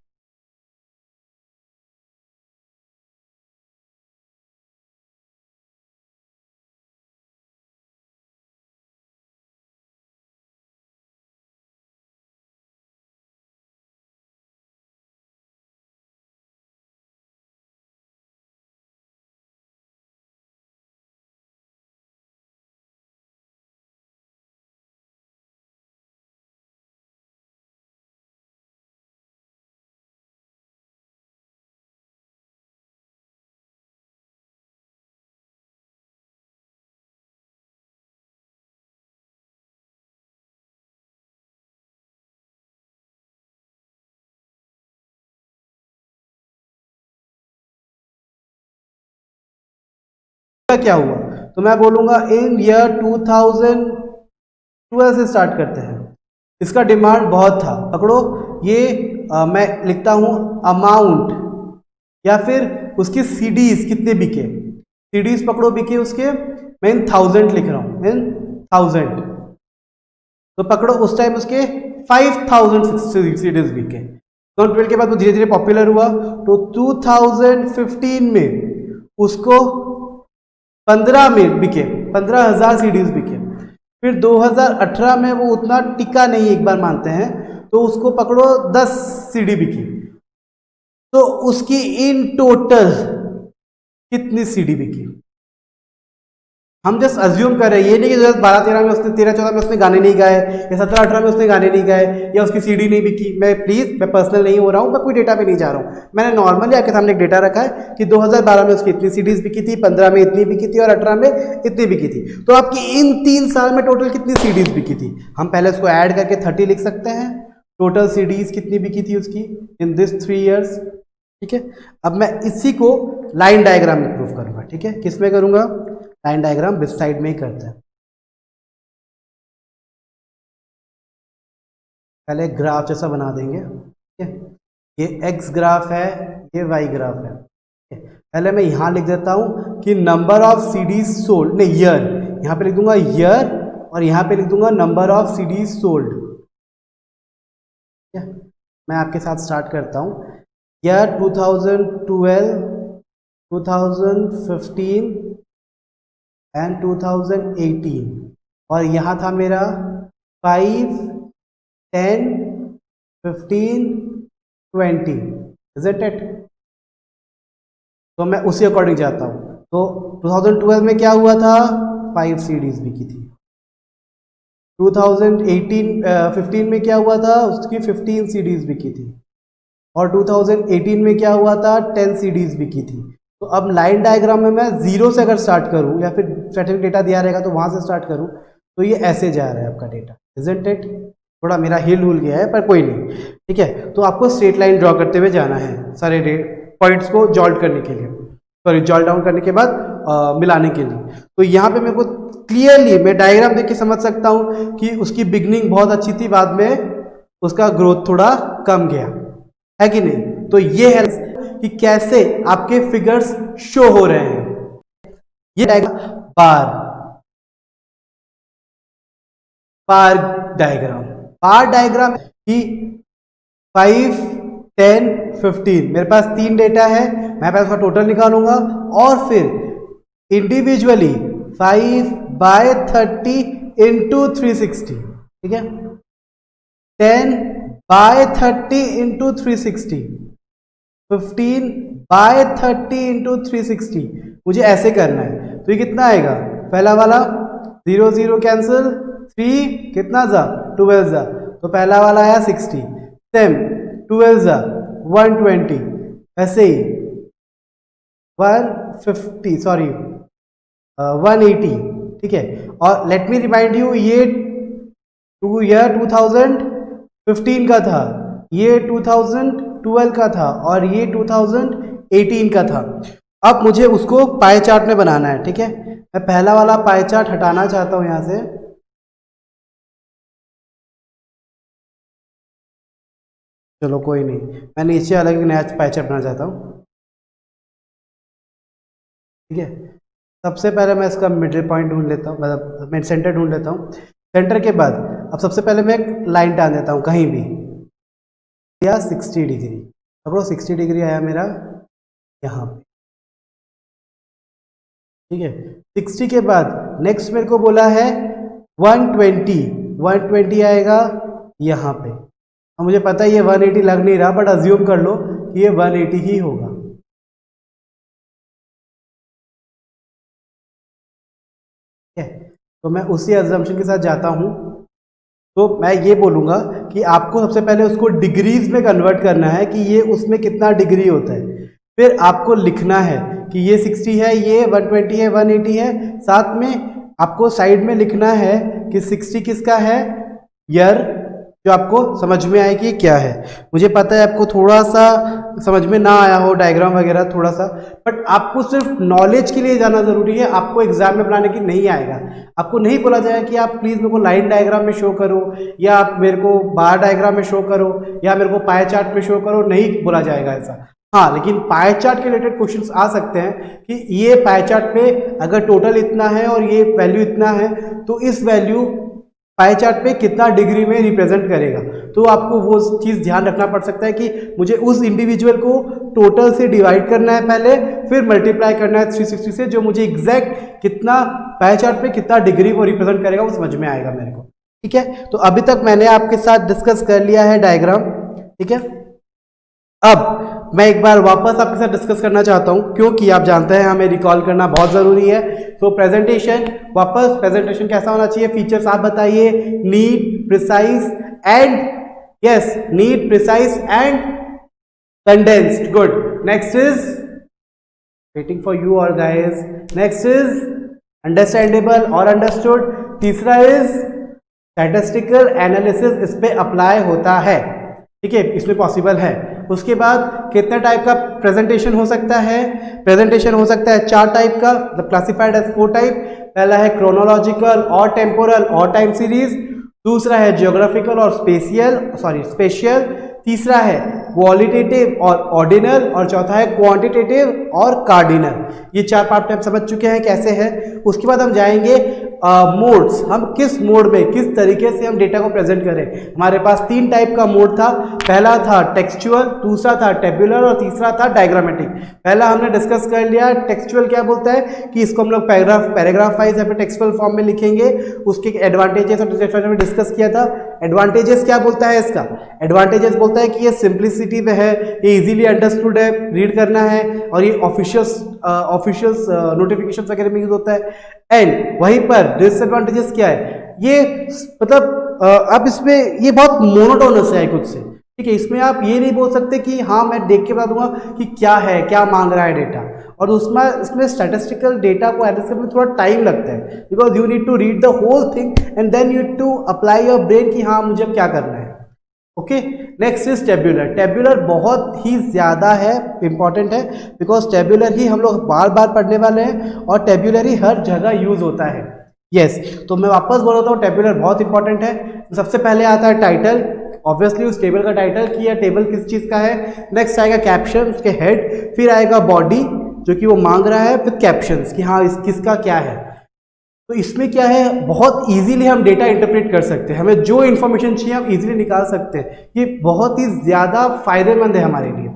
क्या हुआ, तो मैं बोलूंगा इन ईयर 2012 से स्टार्ट करते हैं। इसका डिमांड बहुत था, पकड़ो ये मैं लिखता हूं अमाउंट, या फिर उसकी सीडीज कितने बिके, सीडीज पकड़ो बिके उसके, मैं इन 1000 लिख रहा हूं, इन 1000। तो पकड़ो उस टाइम उसके 5000 सीडीज बिके। 2012 के बाद वो धीरे धीरे पॉपुलर हुआ, तो 2015 में उसको 15 में बिके, 15,000 सीडीज बिके। फिर 2018 में वो उतना टिका नहीं, एक बार मानते हैं, तो उसको पकड़ो 10 सीडी बिकी। तो उसकी इन टोटल कितनी सीडी बिकी? हम जस्ट अज्यूम कर रहे हैं, ये नहीं कि 2012-13 में उसने, 13-14 में उसने गाने नहीं गाए, या 17-18 में उसने गाने नहीं गाए, या उसकी सीडी नहीं बिकी। मैं पर्सनल नहीं हो रहा हूँ, मैं कोई डेटा पे नहीं जा रहा हूँ, मैंने नॉर्मली आपके सामने एक डेटा रखा है कि 2012 में उसकी इतनी सीडीज बिकी थी, 15 में इतनी बिकी थी, और 18 में इतनी बिकी थी। तो आपकी इन 3 साल में टोटल कितनी सीडीज बिकी थी? हम पहले उसको ऐड करके 30 लिख सकते हैं, टोटल सीडीज कितनी बिकी थी उसकी इन दिस 3 ईयर्स, ठीक है। अब मैं इसी को लाइन डायग्राम में प्रूव करूंगा, ठीक है। किस में करूंगा? लाइन डायग्राम बिस साइड में ही करते हैं। पहले ग्राफ जैसा बना देंगे, ठीक है। ये एक्स ग्राफ है, ये वाई ग्राफ है। पहले मैं यहां लिख देता हूं कि नंबर ऑफ सीडीज सोल्ड, नहीं ईयर, यहां पे लिख दूंगा ईयर, और यहां पे लिख दूंगा नंबर ऑफ सीडीज सोल्ड। मैं आपके साथ स्टार्ट करता हूं। ईयर 2012, 2015 एंड 2018, और यहाँ था मेरा 5, 10, 15, 20, isn't it? तो मैं उसी अकॉर्डिंग जाता हूँ। तो 2012 में क्या हुआ था? 5 सीडीज बिकी थी। 15 में क्या हुआ था? उसकी 15 सीडीज बिकी थी। और 2018 में क्या हुआ था? 10 सीडीज बिकी थी। तो अब लाइन डायग्राम में मैं 0 से अगर स्टार्ट करूं, या फिर स्टैटिक डेटा दिया रहेगा तो वहां से स्टार्ट करूं, तो ये ऐसे जा रहा है आपका डेटा, इजंट इट? थोड़ा मेरा हिल हुल गया है, पर कोई नहीं, ठीक है। तो आपको स्ट्रेट लाइन ड्रॉ करते हुए जाना है सारे पॉइंट्स को जॉल्ट करने के लिए, सॉरी जॉल्ट डाउन करने के बाद मिलाने के लिए। तो यहाँ पे मेरे को क्लियरली मैं डायग्राम देख के समझ सकता हूँ कि उसकी बिगनिंग बहुत अच्छी थी, बाद में उसका ग्रोथ थोड़ा कम गया, है कि नहीं? तो ये है कि कैसे आपके फिगर्स शो हो रहे हैं। ये बार बार डायग्राम। बार डायग्राम की 5, 10, 15 मेरे पास 3 डेटा है, मैं पहले उसका टोटल निकालूंगा और फिर इंडिविजुअली 5/30 इंटू 360, ठीक है, 10/30 इंटू 360, 15/30 इंटू 360, मुझे ऐसे करना है। तो ये कितना आएगा, पहला वाला 0 0 कैंसिल, 3 कितना जा 12 जा, तो पहला वाला आया 60, सेम 12 जा 120, ऐसे ही 150 सॉरी 180, ठीक है। और लेट मी रिमाइंड यू, ये 2015 का था, ये 2012 का था और ये 2018 का था। अब मुझे उसको पाई चार्ट में बनाना है, ठीक है। मैं पहला वाला पाई चार्ट हटाना चाहता हूं यहां से, चलो कोई नहीं, मैं नीचे अलग नया पाई चार्ट बनाना चाहता हूं, ठीक है। सबसे पहले मैं इसका मिडिल पॉइंट ढूंढ लेता हूँ, मतलब मैं सेंटर ढूंढ लेता हूँ। सेंटर के बाद अब सबसे पहले मैं एक लाइन डाल देता हूँ कहीं भी, या 60 डिग्री, अब वो 60 डिग्री आया मेरा यहाँ पे, ठीक है। 60 के बाद नेक्स्ट मेरे को बोला है 120 आएगा यहाँ पे। अब मुझे पता है ये 180 लग नहीं रहा, बट अज्यूम कर लो कि ये 180 ही होगा, ठीक है। तो मैं उसी अजम्पशन के साथ जाता हूँ। तो मैं ये बोलूँगा कि आपको सबसे पहले उसको डिग्रीज में कन्वर्ट करना है कि ये उसमें कितना डिग्री होता है। फिर आपको लिखना है कि ये 60 है, ये 120 है, 180 है। साथ में आपको साइड में लिखना है कि 60 किसका है, ईयर, जो आपको समझ में आए कि क्या है। मुझे पता है आपको थोड़ा सा समझ में ना आया हो डायग्राम वगैरह थोड़ा सा, बट आपको सिर्फ नॉलेज के लिए जाना जरूरी है। आपको एग्जाम में बनाने की नहीं आएगा, आपको नहीं बोला जाएगा कि आप प्लीज मेरे को लाइन डायग्राम में शो करो, या आप मेरे को बार डायग्राम में शो करो, या मेरे को पाई चार्ट में शो करो, नहीं बोला जाएगा ऐसा। हाँ, लेकिन पाई चार्ट के रिलेटेड क्वेश्चंस आ सकते हैं कि ये पाई चार्ट पे अगर टोटल इतना है और ये वैल्यू इतना है, तो इस वैल्यू पाई चार्ट पे कितना डिग्री में रिप्रेजेंट करेगा। तो आपको वो चीज़ ध्यान रखना पड़ सकता है कि मुझे उस इंडिविजुअल को टोटल से डिवाइड करना है पहले, फिर मल्टीप्लाई करना है 360 से, जो मुझे एग्जैक्ट कितना पाई चार्ट पे कितना डिग्री वो रिप्रेजेंट करेगा वो समझ में आएगा मेरे को, ठीक है। तो अभी तक मैंने आपके साथ डिस्कस कर लिया है डायग्राम, ठीक है। अब मैं एक बार वापस आपके साथ डिस्कस करना चाहता हूं, क्योंकि आप जानते हैं हमें रिकॉल करना बहुत जरूरी है। तो प्रेजेंटेशन, वापस प्रेजेंटेशन कैसा होना चाहिए, फीचर्स आप बताइए। Neat, precise and, yes, neat, precise and condensed, good. Next is waiting for you all guys. Next is understandable और अंडरस्टूड। तीसरा इज स्टैटिस्टिकल एनालिसिस, इस पे अप्लाई होता है, ठीक है, इसमें पॉसिबल है। उसके बाद कितने टाइप का प्रेजेंटेशन हो सकता है, प्रेजेंटेशन हो सकता है 4 टाइप का, मतलब क्लासिफाइड एज 4 टाइप। पहला है क्रोनोलॉजिकल और टेम्पोरल और टाइम सीरीज, दूसरा है जियोग्राफिकल और स्पेशियल, तीसरा है क्वालिटेटिव और ऑर्डिनल, और चौथा है क्वांटिटेटिव और कार्डिनल। ये 4 पार्ट आप समझ चुके हैं कैसे है। उसके बाद हम जाएंगे मोड्स, हम किस मोड में किस तरीके से हम डेटा को प्रेजेंट करें। हमारे पास 3 टाइप का मोड था, पहला था टेक्सचुअल, दूसरा था टेबुलर और तीसरा था डायग्रामेटिक। पहला हमने डिस्कस कर लिया। टेक्सचुअल क्या बोलता है कि इसको हम लोग पैराग्राफ वाइज या टेक्सचुअल फॉर्म में लिखेंगे, उसके एडवांटेजेस और डिसएडवांटेजेस में डिस्कस किया था। एडवांटेजेस क्या बोलता है इसका, एडवांटेजेस बोलता है कि ये सिंप्लिसिटी में है, ये इजीली अंडरस्टूड है, रीड करना है, और ये ऑफिशियल्स नोटिफिकेशन वगैरह में यूज होता है। एंड वहीं पर डिसएडवांटेजेस क्या है, ये मतलब अब इसमें ये बहुत मोनोटोनस है कुछ से, ठीक है। इसमें आप ये नहीं बोल सकते कि हाँ मैं देख के बता दूंगा कि क्या है, क्या मांग रहा है डेटा, और इसमें स्टैटिस्टिकल डेटा को एनालिसिस करने में थोड़ा टाइम लगता है, because you need to read the whole thing and then you need to apply your brain कि हाँ मुझे क्या करना है, okay. Next is tabular. Tabular बहुत ही ज्यादा है, इंपॉर्टेंट है, बिकॉज टेब्यूलर ही हम लोग बार बार पढ़ने वाले हैं और टेब्यूलर ही हर जगह यूज होता है, यस। तो मैं वापस बोल रहा हूँ टेब्यूलर बहुत इंपॉर्टेंट है। सबसे पहले आता है टाइटल, ऑब्वियसली उस टेबल का टाइटल कि यह टेबल किस चीज का है। नेक्स्ट आएगा कैप्शन, उसके हेड, फिर आएगा बॉडी, जो कि वो मांग रहा है विद कैप्शंस कि हाँ किसका क्या है। तो इसमें क्या है, बहुत इजीली हम डेटा इंटरप्रेट कर सकते हैं, हमें जो इन्फॉर्मेशन चाहिए हम इजीली निकाल सकते हैं। ये बहुत ही ज़्यादा फायदेमंद है हमारे लिए।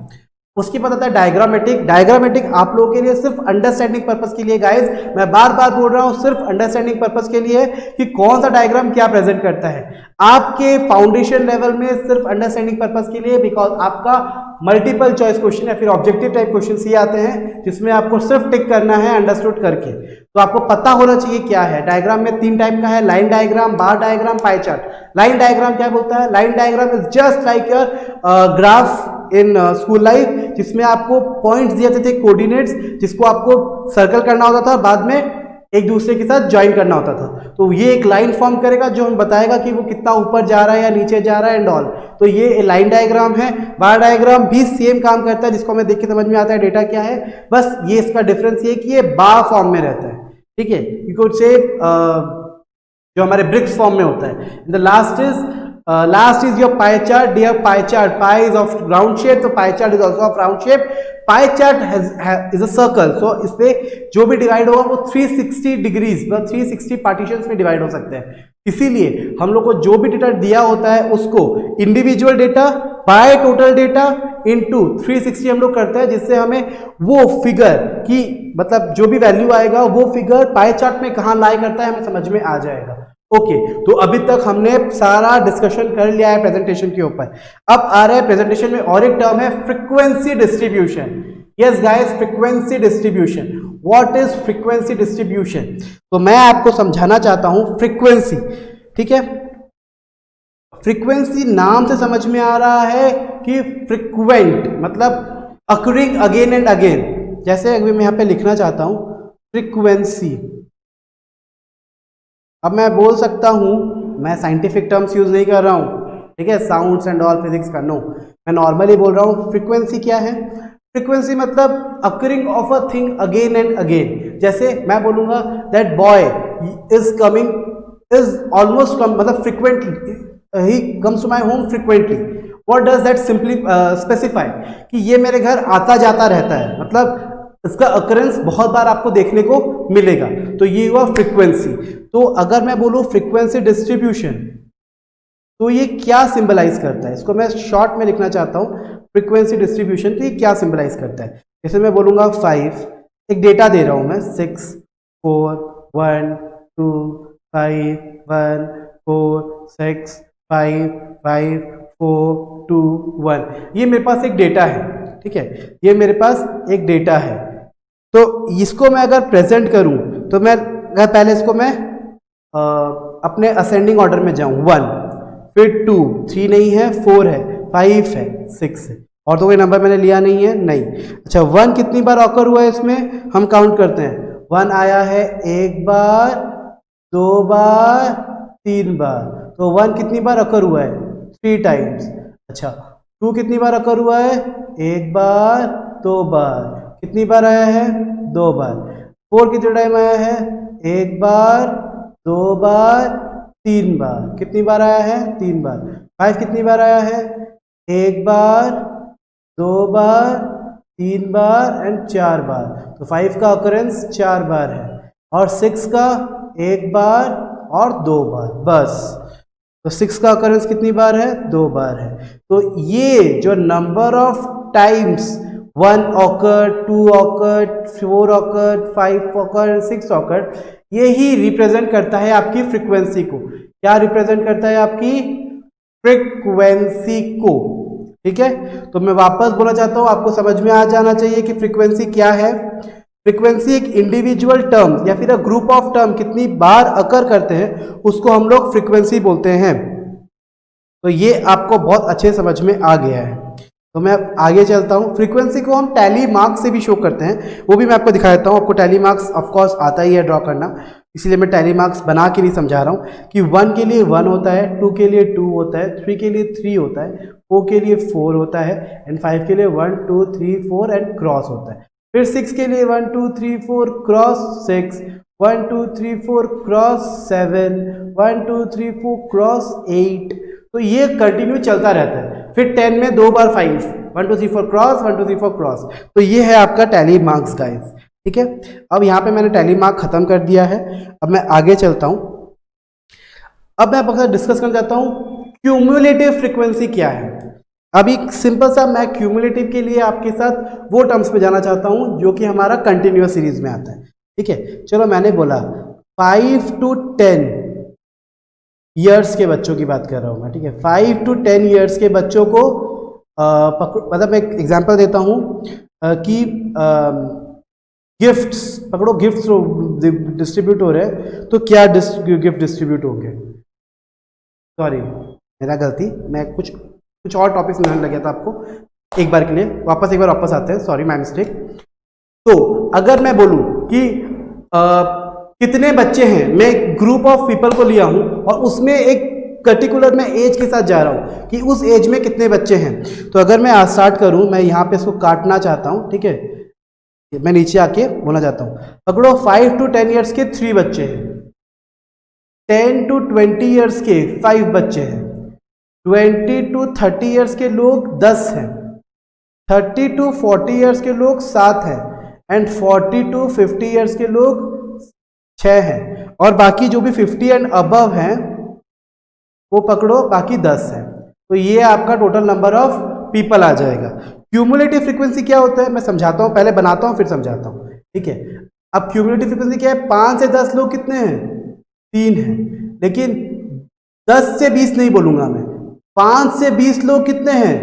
उसके बाद आता है डायग्रामेटिक। डायग्रामेटिक आप लोगों के लिए सिर्फ अंडरस्टैंडिंग पर्पस के लिए गाइस, मैं बार बार बोल रहा हूँ, सिर्फ अंडरस्टैंडिंग पर्पस के लिए कि कौन सा डायग्राम क्या प्रेजेंट करता है। आपके फाउंडेशन लेवल में सिर्फ अंडरस्टैंडिंग पर्पस के लिए, बिकॉज आपका मल्टीपल चॉइस क्वेश्चन या फिर ऑब्जेक्टिव टाइप क्वेश्चन ये आते हैं जिसमें आपको सिर्फ टिक करना है अंडरस्टूड करके। तो आपको पता होना चाहिए क्या है। डायग्राम में 3 टाइप का है, line diagram, bar diagram, pie chart. Line diagram क्या बोलता है? Line diagram is just like your graph in school life, जिसमें आपको पॉइंट्स दिए थे कोऑर्डिनेट्स, जिसको आपको सर्कल करना होता था, बाद में एक दूसरे के साथ ज्वाइन करना होता था। तो ये एक लाइन फॉर्म करेगा जो हमें बताएगा कि वो कितना ऊपर जा रहा है या नीचे जा रहा है एंड ऑल। तो ये लाइन डायग्राम है। बार डायग्राम भी सेम काम करता है, जिसको हमें देख के समझ में आता है डेटा क्या है, बस ये इसका डिफरेंस ये कि ये बार फॉर्म में रहता है। ठीक है, यू कुड से जो हमारे ब्रिक्स फॉर्म में होता है। The last is your pie chart. Dear pie chart, pie is of round shape, तो pie chart is also of round shape. Pie chart is a circle, so इस पे जो भी डिवाइड होगा वो 360 डिग्रीज, 360 पार्टीशंस में डिवाइड हो सकते हैं। इसीलिए हम लोग को जो भी डेटा दिया होता है उसको individual data by total data into 360 हम लोग करते हैं, जिससे हमें वो फिगर की मतलब जो भी वैल्यू आएगा वो फिगर पाई चार्ट में कहाँ लाई करता है हमें समझ में आ जाएगा। ओके, तो अभी तक हमने सारा डिस्कशन कर लिया है प्रेजेंटेशन के ऊपर। अब आ रहा है प्रेजेंटेशन में और एक टर्म है frequency distribution. Yes guys, frequency distribution. What is frequency distribution? तो मैं आपको समझाना चाहता हूं फ्रीक्वेंसी। ठीक है, फ्रीक्वेंसी नाम से समझ में आ रहा है कि फ्रीक्वेंट मतलब अकरिंग अगेन एंड अगेन। जैसे अभी मैं यहां पे लिखना चाहता हूं फ्रीक्वेंसी। अब मैं बोल सकता हूं, मैं साइंटिफिक टर्म्स यूज नहीं कर रहा हूं, ठीक है, साउंड्स एंड ऑल फिजिक्स का नो, मैं नॉर्मली बोल रहा हूं। फ्रीक्वेंसी क्या है? फ्रीक्वेंसी मतलब occurring of a thing again and again. जैसे मैं बोलूंगा that boy is coming, is almost come, मतलब frequently he comes to my home frequently. What does that simply specify? कि ये मेरे घर आता जाता रहता है, मतलब इसका अकरेंस बहुत बार आपको देखने को मिलेगा। तो ये हुआ फ्रीक्वेंसी। तो अगर मैं बोलूं फ्रीक्वेंसी डिस्ट्रीब्यूशन, तो ये क्या सिंबलाइज करता है? इसको मैं शॉर्ट में लिखना चाहता हूं फ्रीक्वेंसी डिस्ट्रीब्यूशन। तो ये क्या सिंबलाइज करता है? जैसे मैं बोलूंगा 5, एक डेटा दे रहा हूं मैं 6 4 1 2 5 1 4 6 5 5 4 2 1। ये मेरे पास एक डेटा है। ठीक है, ये मेरे पास एक डेटा है। तो इसको मैं अगर प्रेजेंट करूं तो मैं अगर पहले इसको मैं अपने असेंडिंग ऑर्डर में जाऊं 1, फिर 2, 3 नहीं है, 4 है, 5 है, 6 है, और तो कोई नंबर मैंने लिया नहीं है, नहीं। अच्छा, 1 कितनी बार ऑकर हुआ है इसमें? हम काउंट करते हैं। 1 आया है 1 बार, 2 बार, 3 बार। तो 1 कितनी बार ऑकर हुआ है? 3 टाइम्स। अच्छा, 2 कितनी बार ऑकर हुआ है? 1 बार, 2 बार। कितनी बार आया है? 2 बार। 4 कितने टाइम आया है? 1 बार, 2 बार, 3 बार। कितनी बार आया है? 3 बार। 5 कितनी बार आया है? 1 बार, 2 बार, 3 बार एंड 4 बार। तो 5 का ऑकरेंस 4 बार है, और 6 का 1 बार और 2 बार, बस। तो 6 का ऑकरेंस कितनी बार है? 2 बार है। तो ये जो number of times 1 awkward, 2 awkward, 4 awkward, 5 awkward, 6 awkward, ये ही रिप्रेजेंट करता है आपकी फ्रीक्वेंसी को। क्या रिप्रेजेंट करता है? आपकी फ्रीक्वेंसी को। ठीक है, तो मैं वापस बोलना चाहता हूं, आपको समझ में आ जाना चाहिए कि फ्रीक्वेंसी क्या है। फ्रीक्वेंसी एक इंडिविजुअल टर्म या फिर अ ग्रुप ऑफ टर्म कितनी बार अकर करते हैं उसको हम लोग फ्रीक्वेंसी बोलते हैं। तो ये आपको बहुत अच्छे समझ में आ गया है। तो मैं आगे चलता हूं। फ्रीक्वेंसी को हम टैली मार्क्स से भी शो करते हैं, वो भी मैं आपको दिखा देता हूं। आपको टैली मार्क्स ऑफ कोर्स आता ही है ड्रॉ करना, इसीलिए मैं टैली मार्क्स बना के नहीं समझा रहा हूं कि 1 के लिए 1 होता है, 2 के लिए 2 होता है, 3 के लिए 3 होता है, 4 के लिए 4 होता है, एंड 5 के लिए 1 2 3 4 एंड क्रॉस होता है। फिर 6 के लिए 1 2 3 4 क्रॉस 6, 1 2 3 4 क्रॉस 7, 1 2 3 4 क्रॉस 8। तो ये कंटिन्यू चलता रहता है। फिर 10 में 2 बार 5, 1 2 3 4 क्रॉस, 1 2 3 4 क्रॉस। तो ये है आपका टैली मार्क्स गाइस, ठीक है। अब यहाँ पे मैंने टैली मार्क खत्म कर दिया है। अब मैं आगे चलता हूँ। अब मैं आपके साथ डिस्कस करना चाहता हूँ क्यूमुलेटिव फ्रीक्वेंसी क्या है। अब एक सिंपल सा मैं क्यूमुलेटिव के लिए आपके साथ वो टर्म्स पे जाना चाहता हूँ जो कि हमारा कंटिन्यूअस सीरीज में आता है, ठीक है। चलो मैंने बोला 5 to 10 ईयर्स के बच्चों की बात कर रहा हूँ मैं, ठीक है। 5 to 10 ईयर्स के बच्चों को मतलब मैं एक एग्जांपल देता हूँ कि गिफ्ट्स पकड़ो, गिफ्ट्स डिस्ट्रीब्यूट हो रहे हैं, तो क्या गिफ्ट डिस्ट्रीब्यूट होंगे। सॉरी मेरा गलती, मैं कुछ और टॉपिक्स में लग गया था आपको। एक बार के लिए एक बार वापस आते हैं, सॉरी माय मिस्टेक। तो अगर मैं बोलूं कि कितने बच्चे हैं, मैं एक ग्रुप ऑफ पीपल को लिया हूं और उसमें एक पर्टिकुलर मैं एज के साथ जा रहा हूं कि उस एज में कितने बच्चे हैं। तो अगर मैं आज स्टार्ट करूं, मैं यहां पे इसको काटना चाहता हूं, ठीक है। मैं नीचे आके बोलना चाहता हूं, पकड़ो 5 to 10 ईयर्स के 3 बच्चे हैं, 10 to 20 ईयर्स के 5 बच्चे हैं, 20 to 30 ईयर्स के लोग 10 हैं, 30 to 40 ईयर्स के लोग 7 हैं, एंड 40 to 50 ईयर्स के लोग 6 हैं, और बाकी जो भी 50 एंड अबव हैं वो पकड़ो बाकी 10 हैं। तो ये आपका टोटल नंबर ऑफ पीपल आ जाएगा। क्यूमुलेटिव फ्रीक्वेंसी क्या होता है मैं समझाता हूं, पहले बनाता हूं फिर समझाता हूं, ठीक है। अब क्यूमुलेटिव फ्रीक्वेंसी क्या है, 5 से 10 लोग कितने हैं, 3 हैं, लेकिन 10 से 20 नहीं बोलूंगा मैं, 5 से 20 लोग कितने हैं,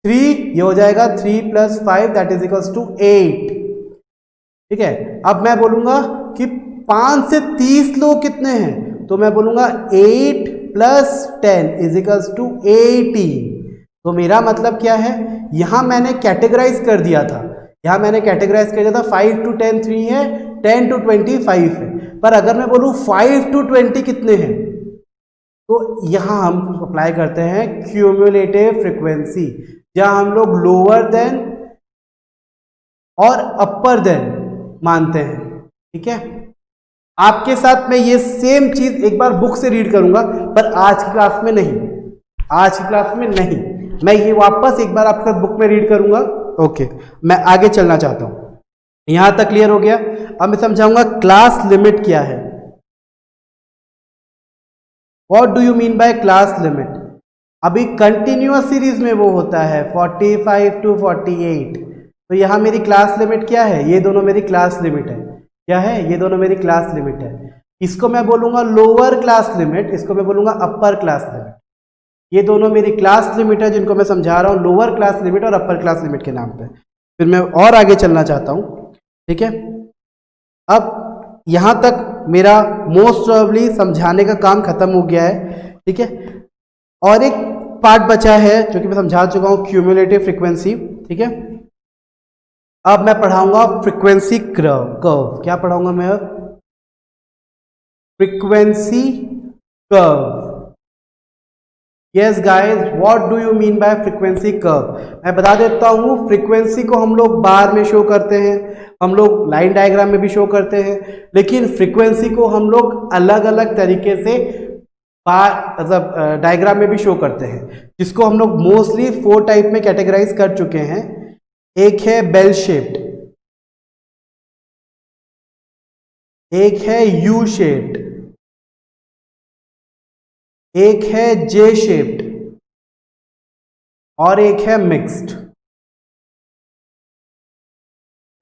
3, ये हो जाएगा 3 + 5 दैट इज इक्वल्स टू 8, ठीक है। अब मैं बोलूंगा कि 5 से 30 लोग कितने हैं, तो मैं बोलूंगा 8 + 10 इज इक्वल्स टू 18। तो मेरा मतलब क्या है, यहां मैंने कैटेगराइज कर दिया था, 5 to 10 3 है, 10 to 20 5 है। पर अगर मैं बोलूं 5 to 20 कितने हैं, तो यहां हम अप्लाई करते हैं क्यूमुलेटिव फ्रीक्वेंसी, जहां हम लोग लोअर देन और अपर देन मानते हैं, ठीक है। आपके साथ मैं ये सेम चीज एक बार बुक से रीड करूंगा, पर आज की क्लास में नहीं, मैं ये वापस एक बार आपके साथ बुक में रीड करूंगा। ओके, मैं आगे चलना चाहता हूं। यहां तक क्लियर हो गया। अब मैं समझाऊंगा क्लास लिमिट क्या है। What do you mean by class limit. अभी कंटिन्यूअस सीरीज में वो होता है 45 to 48, तो यहां मेरी क्लास लिमिट क्या है, ये दोनों मेरी क्लास लिमिट है। क्या है, ये दोनों मेरी क्लास लिमिट है। इसको मैं बोलूंगा लोअर क्लास लिमिट, इसको मैं बोलूंगा अपर क्लास लिमिट। ये दोनों मेरी क्लास लिमिट है जिनको मैं समझा रहा हूं लोअर क्लास लिमिट और अपर क्लास लिमिट के नाम पे। फिर मैं और आगे चलना चाहता हूं, ठीक है। अब यहां तक मेरा मोस्ट प्रोबेबली समझाने का काम खत्म हो गया है, ठीक है। और एक पार्ट बचा है जो कि मैं समझा चुका हूं, क्यूमुलेटिव फ्रीक्वेंसी, ठीक है। अब मैं पढ़ाऊंगा फ्रीक्वेंसी कर्व। क्या पढ़ाऊंगा मैं अब, frequency curve. Yes guys, what do you mean by frequency curve. मैं बता देता हूं, फ्रीक्वेंसी को हम लोग बार में शो करते हैं, हम लोग लाइन डायग्राम में भी शो करते हैं, लेकिन फ्रीक्वेंसी को हम लोग अलग अलग तरीके से मतलब डायग्राम में भी शो करते हैं, जिसको हम लोग मोस्टली 4 टाइप में कैटेगराइज कर चुके हैं। एक है बेल शेप्ड, एक है यू शेप्ड, एक है जे शेप्ड और एक है मिक्स्ड।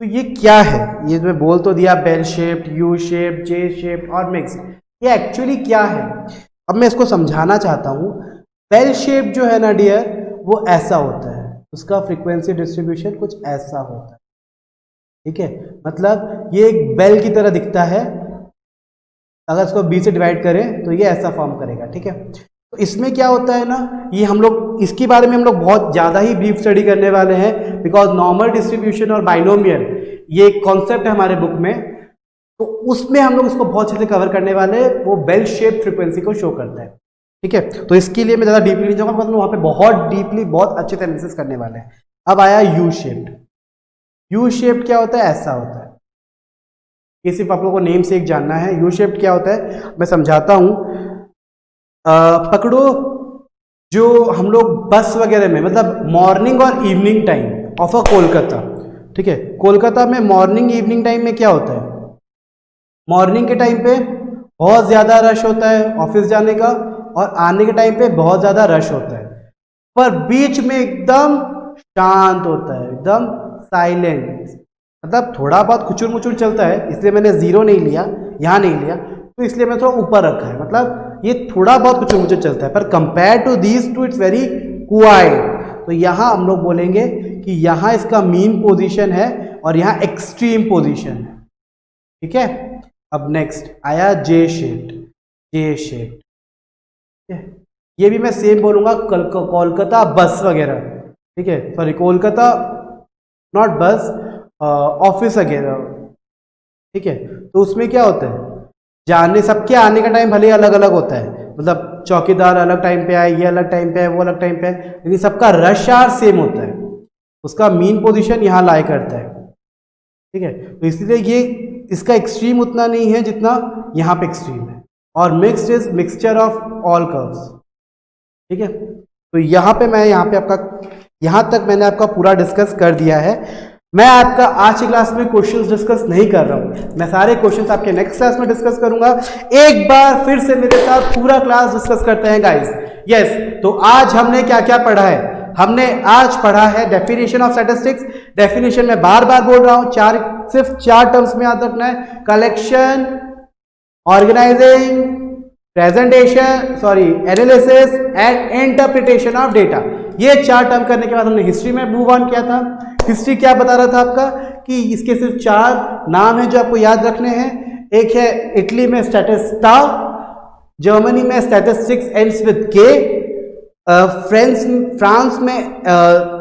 तो ये क्या है, ये मैं बोल तो दिया bell shaped, U shaped, J shaped और मिक्स्ड, ये एक्चुअली क्या है। अब मैं इसको समझाना चाहता हूं। बेल शेप जो है ना डियर, वो ऐसा होता है, उसका फ्रीक्वेंसी डिस्ट्रीब्यूशन कुछ ऐसा होता है, ठीक है। मतलब ये एक बेल की तरह दिखता है, अगर इसको बी से डिवाइड करें तो ये ऐसा फॉर्म करेगा, ठीक है। तो इसमें क्या होता है ना, ये हम लोग इसके बारे में हम लोग बहुत ज़्यादा ही ब्रीफ स्टडी करने वाले हैं, बिकॉज नॉर्मल डिस्ट्रीब्यूशन और बाइनोमियल ये कॉन्सेप्ट है हमारे बुक में, तो उसमें हम लोग उसको बहुत अच्छे से कवर करने वाले हैं। वो बेल शेप फ्रीक्वेंसी को शो करता है, ठीक है। तो इसके लिए मैं ज़्यादा डीपली नहीं जाऊँगा, बिकॉज वहाँ पे बहुत डीपली बहुत अच्छे से एनालिसिस करने वाले हैं। अब आया यू शेप्ड। यू शेप्ड क्या होता है, ऐसा होता है। ये सिर्फ आप लोगों को नेम से एक जानना है। यू शेप्ड क्या होता है मैं समझाता हूं। पकड़ो जो हम लोग बस वगैरह में, मतलब मॉर्निंग और evening time of a Kolkata, ठीक है, कोलकाता में मॉर्निंग इवनिंग टाइम में क्या होता है, मॉर्निंग के टाइम पे बहुत ज़्यादा रश होता है ऑफिस जाने का, और आने के टाइम पे बहुत ज़्यादा रश होता है, पर बीच में एकदम शांत होता है, एकदम साइलेंट, मतलब थोड़ा बहुत खुचुर मुचुर चलता है, इसलिए मैंने जीरो नहीं लिया, यहाँ नहीं लिया, तो इसलिए मैं थोड़ा ऊपर रखा है, मतलब ये थोड़ा बहुत खुचुर मुचुर चलता है, पर compare to these two it's very quite. तो यहाँ हम लोग बोलेंगे कि यहाँ इसका मीन पोजीशन है और यहाँ एक्सट्रीम पोजीशन है, ठीक है। अब नेक्स्ट आया जे शेड, जे शेड, ये भी मैं सेम बोलूंगा कोलकाता बस वगैरह, ठीक है, सॉरी कोलकाता नॉट बस, ऑफिस वगैरह, ठीक है। तो उसमें क्या होता है, जाने सबके आने का टाइम भले ही अलग अलग होता है, मतलब चौकीदार अलग टाइम पे आए, ये अलग टाइम पे आए, वो अलग टाइम पे आए, लेकिन सबका रश आवर सेम होता है, उसका मीन पोजीशन यहाँ लाई करता है, ठीक है। तो इसलिए ये इसका एक्सट्रीम उतना नहीं है जितना यहाँ पे एक्सट्रीम है, और mixed is mixture of all curves, ठीक है। तो यहाँ पे आपका, यहाँ तक मैंने आपका पूरा डिस्कस कर दिया है। मैं आपका आज की क्लास में क्वेश्चंस डिस्कस नहीं कर रहा हूँ, मैं सारे क्वेश्चंस आपके नेक्स्ट क्लास में डिस्कस करूंगा। एक बार फिर से मेरे साथ पूरा क्लास डिस्कस करते हैं गाइस। यस, तो आज हमने क्या क्या पढ़ा है, हमने आज पढ़ा है डेफिनेशन ऑफ स्टैटिस्टिक्स। डेफिनेशन में बार बार बोल रहा हूं, सिर्फ चार टर्म्स में याद रखना है, collection, organising, presentation, analysis and interpretation of data. ये चार टर्म करने के बाद हमने हिस्ट्री में मूव ऑन किया था। हिस्ट्री क्या बता रहा था आपका कि इसके सिर्फ चार नाम हैं जो आपको याद रखने हैं। एक है इटली में स्टैटिस्टा, जर्मनी में statistics ends with K, France में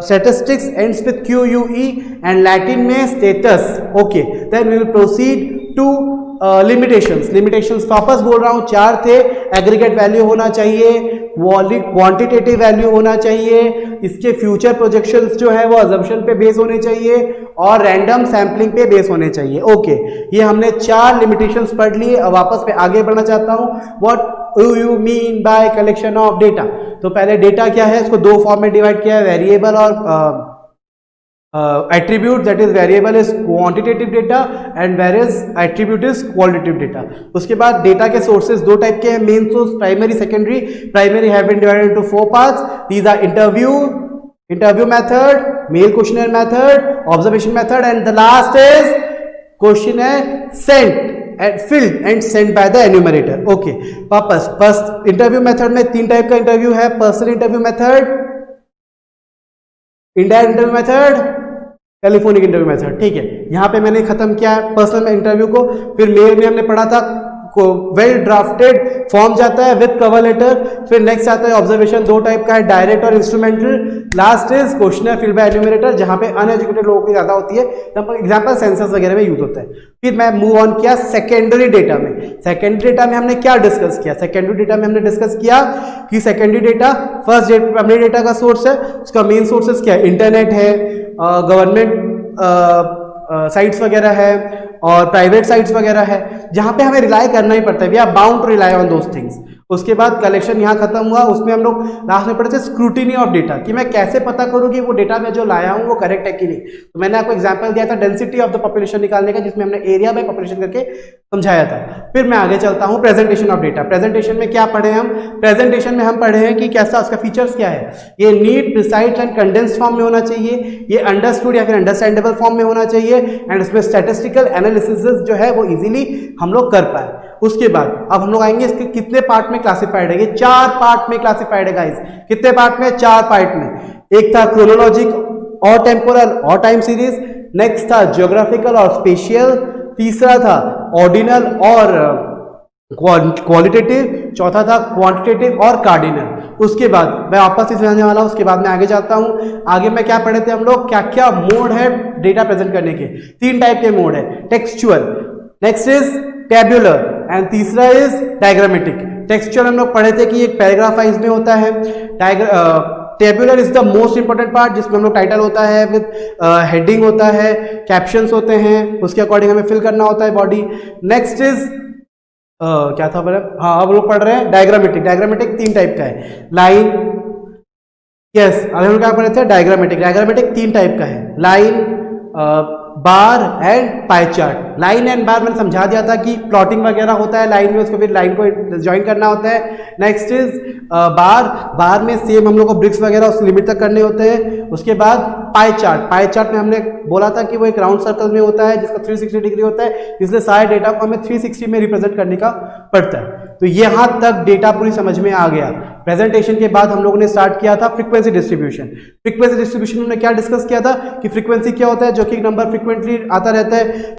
statistics ends with QUE, and लैटिन में status. Okay, then we will proceed to limitations वापस बोल रहा हूं, चार थे, एग्रीगेट वैल्यू होना चाहिए, क्वांटिटेटिव वैल्यू होना चाहिए, इसके फ्यूचर प्रोजेक्शंस जो है वो अजम्पशन पे बेस होने चाहिए, और रैंडम सैम्पलिंग पे बेस होने चाहिए। ओके, ये हमने चार लिमिटेशंस पढ़ लिए। अब वापस मैं आगे बढ़ना चाहता हूं, what do you mean by collection of data. तो पहले डेटा क्या है, इसको दो फॉर्म में डिवाइड किया है, वेरिएबल और attribute, that is variable is quantitative data and whereas attribute is qualitative data। उसके बाद डेटा के सोर्सेज दो टाइप के हैं, main source, primary, secondary. Primary have been divided into 4 parts, these are interview method, mail questionnaire method, observation method, and the last is question है sent and filled and sent by the enumerator. Okay, वापस first interview method में तीन type का interview है, personal interview method, indirect interview method, telephonic interview method. ठीक है, यहां पे मैंने खत्म किया पर्सनल इंटरव्यू को। फिर मेल में हमने पढ़ा था वेल ड्राफ्टेड फॉर्म जाता है विद कवर लेटर। फिर नेक्स्ट आता है ऑब्जर्वेशन, दो टाइप का है, डायरेक्ट और instrumental. Last is questionnaire filled by enumerator, जहां पे अनएजुकेटेड लोगों की ज्यादा होती है, एग्जांपल सेंसस वगैरह में यूज होता है। फिर मैं मूव ऑन किया सेकेंडरी डेटा में। सेकेंडरी डेटा में हमने क्या डिस्कस किया, सेकेंडरी डेटा में हमने डिस्कस किया कि secondary data first primary data का सोर्स है, उसका मेन सोर्सेस क्या है, इंटरनेट है, गवर्नमेंट साइट्स वगैरह है और प्राइवेट साइट्स वगैरह है, जहां पे हमें रिलाई करना ही पड़ता है, we are bound to rely on those things. उसके बाद कलेक्शन यहाँ खत्म हुआ, उसमें हम लोग लास्ट में पढ़े थे स्क्रूटिनी ऑफ डेटा, कि मैं कैसे पता करूँ कि वो डेटा मैं जो लाया हूँ वो करेक्ट है कि नहीं। तो मैंने आपको एग्जांपल दिया था डेंसिटी ऑफ द पॉपुलेशन निकालने का, जिसमें हमने एरिया बाय पॉपुलेशन करके समझाया था। फिर मैं आगे चलता हूँ प्रेजेंटेशन ऑफ डेटा। प्रेजेंटेशन में क्या पढ़े हम, प्रेजेंटेशन में हम पढ़े हैं कि कैसा उसका फीचर्स क्या है, ये neat, precise and condensed form में होना चाहिए, ये अंडरस्टूड या फिर अंडरस्टैंडेबल फॉर्म में होना चाहिए, एंड इसमें स्टैटिस्टिकल एनालिसिस जो है वो इजीली हम लोग कर पाए। उसके बाद अब हम लोग आएंगे इसके कितने पार्ट में क्लासिफाइड है, ये 4 पार्ट में क्लासिफाइड है गाइस। कितने पार्ट में, 4 पार्ट में। एक था क्रोनोलॉजिक और टेम्पोरल और टाइम सीरीज, नेक्स्ट था ज्योग्राफिकल और स्पेशियल, तीसरा था ऑर्डिनल और क्वालिटेटिव, चौथा था क्वांटिटेटिव और कार्डिनल। उसके बाद मैं वापस से समझाने वाला हूं, उसके बाद मैं आगे जाता हूं। आगे में क्या पढ़े थे हम लोग, क्या क्या मोड है डेटा प्रेजेंट करने के, 3 टाइप के मोड है, टेक्सचुअल, नेक्स्ट इज टेब्युलर एंड तीसरा इज डायग्रामेटिक। टेक्सचुअल हम लोग पढ़े थे कि एक पैराग्राफ वाइज में होता है, tabular is the most important part, जिसमें हम लोग टाइटल होता है विद हेडिंग होता है, कैप्शंस होते हैं, उसके अकॉर्डिंग हमें फिल करना होता है बॉडी। नेक्स्ट इज क्या था बोले, हाँ अब लोग पढ़ रहे हैं डायग्रामेटिक। डायग्रामेटिक 3 टाइप का है, लाइन, यस, अभी हम क्या पढ़े थे डायग्रामेटिक। डायग्रामेटिक 3 टाइप का है, line, bar and pie chart. Line and bar मैंने समझा दिया था कि प्लॉटिंग वगैरह होता है लाइन में, उसको फिर लाइन को ज्वाइन करना होता है। नेक्स्ट इज बार। बार में सेम हम लोग को ब्रिक्स वगैरह उस लिमिट तक करने होते हैं। उसके बाद पाई चार्ट। पाई चार्ट में हमने बोला था कि वो एक राउंड सर्कल में होता है जिसका 360 डिग्री होता है, इसलिए सारे डेटा को हमें 360 में रिप्रेजेंट करने का पड़ता है। तो यहाँ तक डेटा पूरी समझ में आ गया। प्रेजेंटेशन के बाद हम लोगों ने स्टार्ट किया था फ्रीक्वेंसी डिस्ट्रीब्यूशन। फ्रीक्वेंसी डिस्ट्रीब्यूशन में क्या डिस्कस किया था कि फ्रीक्वेंसी क्या होता है, जो कि नंबर फ्रीक्वेंटली आता रहता है।